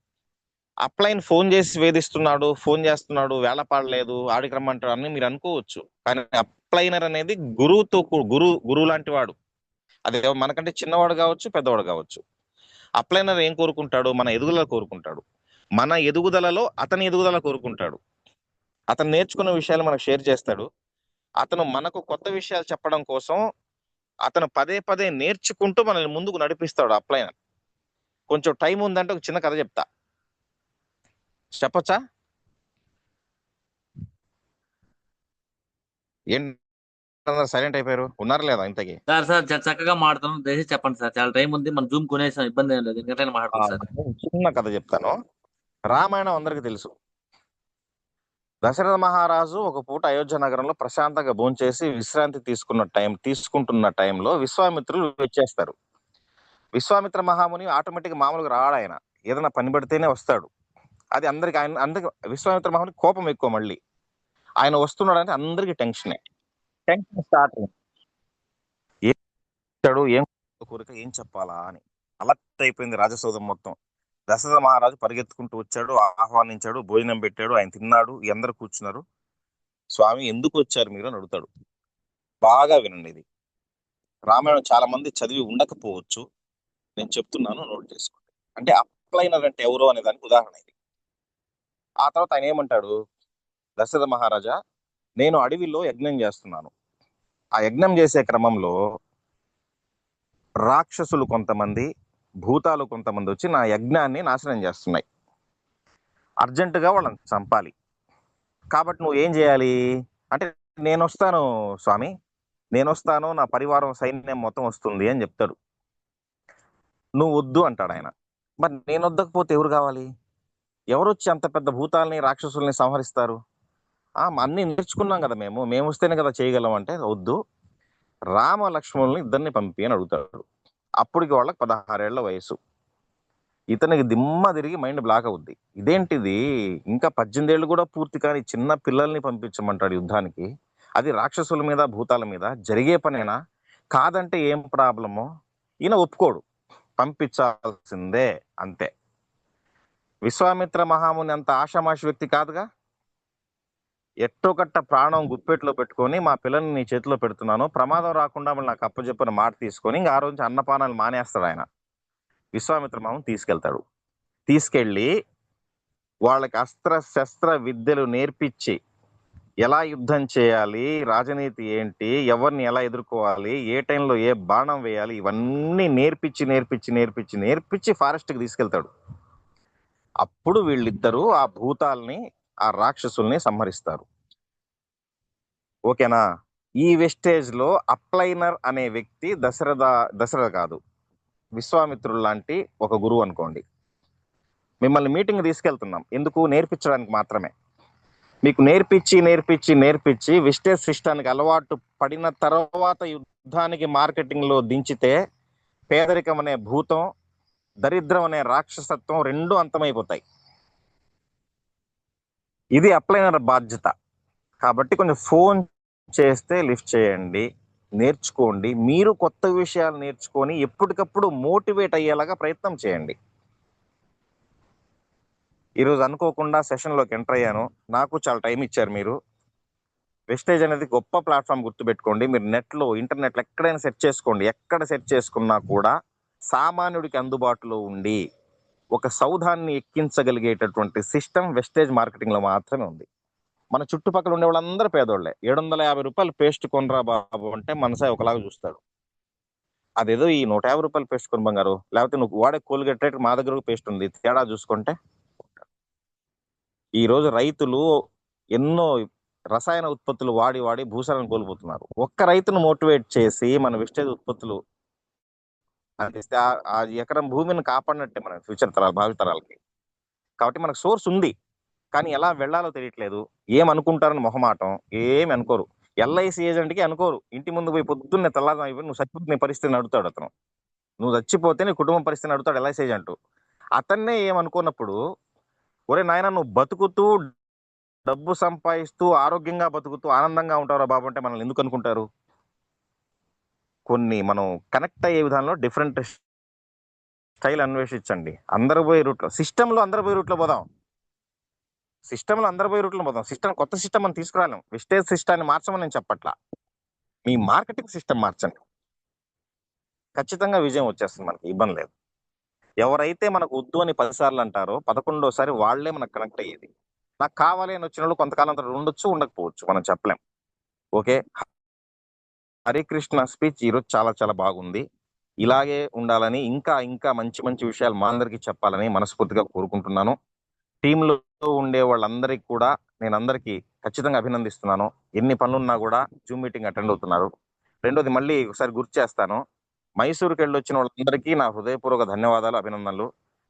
అప్లైన్ ఫోన్ చేసి వేధిస్తున్నాడు, ఫోన్ చేస్తున్నాడు, వేళ పాడలేదు, ఆడికి రమ్మంటాడు అని మీరు అనుకోవచ్చు. కానీ అప్లైనర్ అనేది గురువు లాంటి వాడు. అది మనకంటే చిన్నవాడు కావచ్చు, పెద్దవాడు కావచ్చు. అప్లైనర్ ఏం కోరుకుంటాడు? మన ఎదుగుదల కోరుకుంటాడు. మన ఎదుగుదలలో అతని ఎదుగుదల కోరుకుంటాడు. అతను నేర్చుకున్న విషయాలు మనకు షేర్ చేస్తాడు. అతను మనకు కొత్త విషయాలు చెప్పడం కోసం అతను పదే నేర్చుకుంటూ మనల్ని ముందుకు నడిపిస్తాడు అప్లైనర్. కొంచెం టైం ఉందంటే ఒక చిన్న కథ చెప్తా, చెప్పొచ్చా? ఏంటి సైలెంట్ అయిపోయారు, ఉన్నారా లేదా ఇంతకి? సార్ సార్ చక్కగా మాట్లాడుతున్నాం, దయచేసి చెప్పండి సార్. చాలా టైం ఉంది, మనం జూమ్ కొనేసాం, ఇబ్బంది ఏం లేదు, ఎందుకంటే మాట్లాడుతుంది సార్. చిన్న కథ చెప్తాను. రామాయణం అందరికి తెలుసు. దశరథ మహారాజు ఒక పూట అయోధ్య నగరంలో ప్రశాంతంగా భోంచేసి విశ్రాంతి తీసుకుంటున్న టైంలో విశ్వామిత్రులు వచ్చేస్తారు. విశ్వామిత్ర మహాముని ఆటోమేటిక్ మామూలుగా రాడు, ఆయన ఏదైనా పని పడితేనే వస్తాడు. అది అందరికి విశ్వామిత్ర మహాముని కోపం ఎక్కువ. మళ్ళీ ఆయన వస్తున్నాడంటే అందరికి టెన్షన్ స్టార్ట్. ఏం కోరిక, ఏం చెప్పాలా అని అలర్ట్ అయిపోయింది రాజసౌధం మొత్తం. దశరథ మహారాజు పరిగెత్తుకుంటూ వచ్చాడు, ఆహ్వానించాడు, భోజనం పెట్టాడు, ఆయన తిన్నాడు, అందరు కూర్చున్నారు. స్వామి ఎందుకు వచ్చారు మీరు అని అడుగుతాడు. బాగా వినండి, ఇది రామాయణం చాలా మంది చదివి ఉండకపోవచ్చు, నేను చెప్తున్నాను, నోట్ చేసుకోండి. అంటే అప్లైనర్ అంటే ఎవరు అనే దానికి ఉదాహరణ ఇది. ఆ తర్వాత ఆయన ఏమంటాడు, దశరథ మహారాజా, నేను అడవిలో యజ్ఞం చేస్తున్నాను. ఆ యజ్ఞం చేసే క్రమంలో రాక్షసులు కొంతమంది, భూతాలు కొంతమంది వచ్చి నా యజ్ఞాన్ని నాశనం చేస్తున్నాయి. అర్జెంటుగా వాళ్ళని చంపాలి. కాబట్టి నువ్వు ఏం చేయాలి అంటే, నేను వస్తాను స్వామి, నేను వస్తాను, నా పరివారం సైన్యం మొత్తం వస్తుంది అని చెప్తాడు. నువ్వు వద్దు అంటాడు ఆయన. మరి నేను వద్దకపోతే ఎవరు కావాలి? ఎవరు వచ్చి అంత పెద్ద భూతాలని రాక్షసుల్ని సంహరిస్తారు? అన్ని నేర్చుకున్నాం కదా, మేము వస్తేనే కదా చేయగలం అంటే, వద్దు, రామ లక్ష్మణుల్ని ఇద్దరిని పంపి అని అడుగుతాడు. అప్పటికి వాళ్ళకి 16 ఏళ్ల వయసు. ఇతనికి దిమ్మ తిరిగి మైండ్ బ్లాక్ అవుద్ది. ఇదేంటిది, ఇంకా 18 ఏళ్ళు కూడా పూర్తి కాని చిన్న పిల్లల్ని పంపించమంటాడు యుద్ధానికి, అది రాక్షసుల మీద భూతాల మీద జరిగే పనేనా? కాదంటే ఏం ప్రాబ్లమో? ఈయన ఒప్పుకోడు, పంపించాల్సిందే అంతే. విశ్వామిత్ర మహాముని అంత ఆషామాషి వ్యక్తి కాదుగా. ఎట్టోకట్ట ప్రాణం గుప్పెట్లో పెట్టుకొని, మా పిల్లల్ని నీ చేతిలో పెడుతున్నాను, ప్రమాదం రాకుండా మళ్ళీ నాకు అప్పచెప్పిన మాట తీసుకొని, ఇంకా ఆ రోజు అన్నపానాలు మానేస్తాడు ఆయన. విశ్వామిత్ర మహాముని తీసుకెళ్ళి వాళ్ళకి అస్త్ర శస్త్ర విద్యలు నేర్పించి, ఎలా యుద్ధం చేయాలి, రాజనీతి ఏంటి, ఎవరిని ఎలా ఎదుర్కోవాలి, ఏ టైంలో ఏ బాణం వేయాలి, ఇవన్నీ నేర్పించి ఫారెస్ట్కి తీసుకెళ్తాడు. అప్పుడు వీళ్ళిద్దరూ ఆ భూతాల్ని, ఆ రాక్షసుల్ని సంహరిస్తారు. ఓకేనా? ఈ వెస్టేజ్ లో అప్లైనర్ అనే వ్యక్తి దశరథ కాదు, విశ్వామిత్రుడు లాంటి ఒక గురువు అనుకోండి. మిమ్మల్ని మీటింగ్ తీసుకెళ్తున్నాం, ఎందుకు? నేర్పించడానికి మాత్రమే. మీకు నేర్పించి వెస్టేజ్ సిస్టానికి అలవాటు పడిన తర్వాత యుద్ధానికి మార్కెటింగ్ లో దించితే పేదరికం అనే భూతం, దరిద్రం అనే రాక్షసత్వం రెండూ అంతమైపోతాయి. ఇది అప్లైనర్ బాధ్యత. కాబట్టి కొంచెం ఫోన్ చేస్తే లిఫ్ట్ చేయండి, నేర్చుకోండి. మీరు కొత్త విషయాలు నేర్చుకొని ఎప్పటికప్పుడు మోటివేట్ అయ్యేలాగా ప్రయత్నం చేయండి. ఈరోజు అనుకోకుండా సెషన్లోకి ఎంటర్ అయ్యాను, నాకు చాలా టైం ఇచ్చారు మీరు. వెస్టేజ్ అనేది గొప్ప ప్లాట్ఫామ్, గుర్తుపెట్టుకోండి. మీరు నెట్లో, ఇంటర్నెట్లో ఎక్కడైనా సెర్చ్ చేసుకోండి. ఎక్కడ సెర్చ్ చేసుకున్నా కూడా సామాన్యుడికి అందుబాటులో ఉండి ఒక సౌధాన్ని ఎక్కించగలిగేటటువంటి సిస్టమ్ వెస్టేజ్ మార్కెటింగ్ లో మాత్రమే ఉంది. మన చుట్టుపక్కల ఉండే వాళ్ళందరూ పేదోళ్లే. 750 రూపాయలు పేస్ట్ కొనరా బాబు అంటే మనసాయి ఒకలాగా చూస్తాడు. అదేదో ఈ 150 రూపాయలు పేస్ట్ కొని బంగారు, లేకపోతే నువ్వు వాడే కోల్గేట్ రేట్, మా దగ్గర పేస్ట్ ఉంది, తేడా చూసుకుంటే. ఈ రోజు రైతులు ఎన్నో రసాయన ఉత్పత్తులు వాడి భూసాలను కోల్పోతున్నారు. ఒక్క రైతును మోటివేట్ చేసి మన వెస్టేజ్ ఉత్పత్తులు అందిస్తే ఆ ఎకరం భూమిని కాపాడినట్టే మన ఫ్యూచర్ తరాలు, భావితరాలకి. కాబట్టి మనకు సోర్స్ ఉంది, కానీ ఎలా వెళ్లాలో తెలియట్లేదు. ఏమనుకుంటారని మొహమాటం, ఏమి అనుకోరు. ఎల్ఐసి ఏజెంట్కి అనుకోరు. ఇంటి ముందు పోయి పొద్దున్నే తెల్లారం అయిపోయి నువ్వు చచ్చిపోతే నీ పరిస్థితిని అడుగుతాడు అతను. నువ్వు చచ్చిపోతే నీ కుటుంబం పరిస్థితిని అడుగుతాడు ఎల్ఐసి ఏజెంట్. అతన్నే ఏమనుకున్నప్పుడు, ఒరే నాయన నువ్వు బతుకుతూ, డబ్బు సంపాదిస్తూ, ఆరోగ్యంగా బతుకుతూ ఆనందంగా ఉంటారా బాబు అంటే మనల్ని ఎందుకు అనుకుంటారు? కొన్ని మనం కనెక్ట్ అయ్యే విధానంలో డిఫరెంట్ స్టైల్ అన్వేషించండి. అందరూ పోయే రూట్లో, సిస్టంలో అందరూ పోయే రూట్లో పోదాం. సిస్టమ్ కొత్త సిస్టమ్ మనం తీసుకురాలేం. వెస్టేజ్ సిస్టాన్ని మార్చమని నేను చెప్పట్లా, మీ మార్కెటింగ్ సిస్టమ్ మార్చండి, ఖచ్చితంగా విజయం వచ్చేస్తుంది, మనకి ఇబ్బంది లేదు. ఎవరైతే మనకు వద్దు అని 10 సార్లు అంటారో 11వ వాళ్లే మనకు కనెక్ట్ అయ్యేది. నాకు కావాలి అని వచ్చిన వాళ్ళు కొంతకాలం తర్వాత ఉండొచ్చు, ఉండకపోవచ్చు, మనం చెప్పలేం. ఓకే, హరికృష్ణ స్పీచ్ ఈరోజు చాలా చాలా బాగుంది. ఇలాగే ఉండాలని, ఇంకా ఇంకా మంచి మంచి విషయాలు మా అందరికీ చెప్పాలని మనస్ఫూర్తిగా కోరుకుంటున్నాను. టీంలో ఉండే వాళ్ళందరికీ కూడా నేను అందరికీ ఖచ్చితంగా అభినందిస్తున్నాను. ఎన్ని పనులున్నా కూడా జూమ్ మీటింగ్ అటెండ్ అవుతున్నారు. రెండోది మళ్ళీ ఒకసారి గుర్తు చేస్తాను, మైసూరుకి వెళ్ళొచ్చిన వాళ్ళందరికీ నా హృదయపూర్వక ధన్యవాదాలు, అభినందనలు.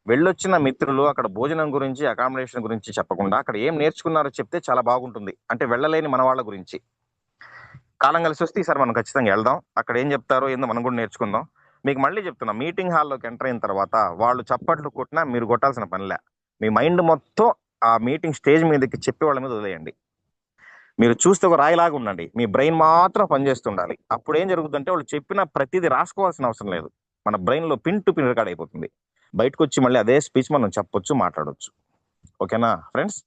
వెళ్ళొచ్చిన మిత్రులు అక్కడ భోజనం గురించి, అకామిడేషన్ గురించి చెప్పకుండా అక్కడ ఏం నేర్చుకున్నారో చెప్తే చాలా బాగుంటుంది. అంటే వెళ్ళలేని మన వాళ్ళ గురించి. కాలం కలిసి వస్తే ఈసారి మనం ఖచ్చితంగా వెళ్దాం. అక్కడ ఏం చెప్తారో ఏందో మనం కూడా నేర్చుకుందాం. మీకు మళ్ళీ చెప్తున్నా, మీటింగ్ హాల్లోకి ఎంటర్ అయిన తర్వాత వాళ్ళు చప్పట్లు కొట్టినా మీరు కొట్టాల్సిన పనిలే. మీ మైండ్ మొత్తం ఆ మీటింగ్ స్టేజ్ మీదకి చెప్పే వాళ్ళ మీద వదిలేయండి. మీరు చూస్తే ఒక రాయిలాగా ఉండండి, మీ బ్రెయిన్ మాత్రం పనిచేస్తుండాలి. అప్పుడు ఏం జరుగుతుందంటే వాళ్ళు చెప్పిన ప్రతిదీ రాసుకోవాల్సిన అవసరం లేదు, మన బ్రెయిన్ లో పిన్ టు పిన్ రికార్డ్ అయిపోతుంది. బయటకు వచ్చి మళ్ళీ అదే స్పీచ్ మనం చెప్పొచ్చు, మాట్లాడొచ్చు. ఓకేనా friends?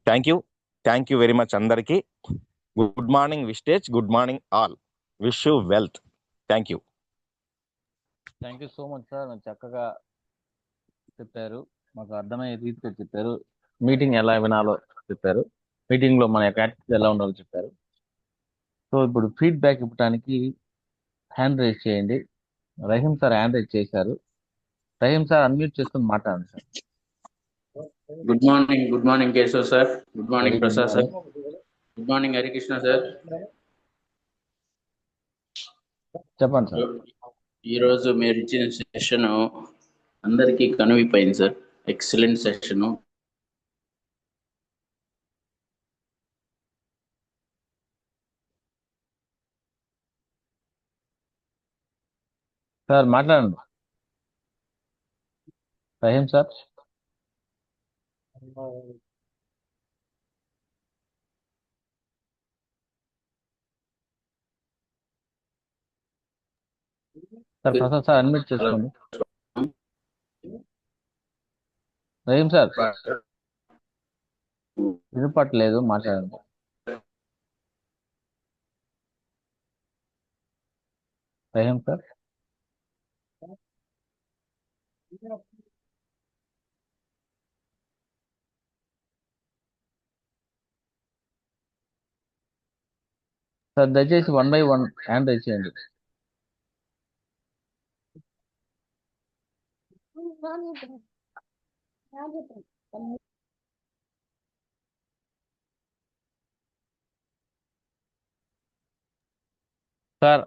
Thank you very much అందరికీ. Good morning Vestige, good morning all. Wish you wealth. Thank you. Thank you so much sir, చక్కగా చెప్పారు, మాకు అర్థమయ్యే రీతిలో చెప్పారు, మీటింగ్ ఎలా వినాలో చెప్పారు, మీటింగ్ లో మన యొక్క యాటిట్యూడ్ ఎలా ఉండాలో చెప్పారు. సో ఇప్పుడు ఫీడ్బ్యాక్ ఇవ్వడానికి హ్యాండ్ రైజ్ చేయండి. రహీం సార్ హ్యాండ్ రైజ్ చేశారు. రహీం సార్ అన్మ్యూట్ చేసుకుని మాట్లాడండి sir. Good morning Keshav sir, good morning Very good Prasad sir, morning. Good morning Harikrishna sir. చెప్పండి సార్. ఈరోజు మీరు ఇచ్చిన సెషన్ అందరికీ కనువిపోయింది సార్. Excellent session. సార్ మాట్లాడండి Rahim sir. Sir Prasad sir unmute చేసుకోండి. రహీం సార్ వినపట్లేదు, మాట్లాడండి. రహీం సార్. సార్ దయచేసి 1 by 1 హ్యాండ్ రైజ్ చేయండి. సార్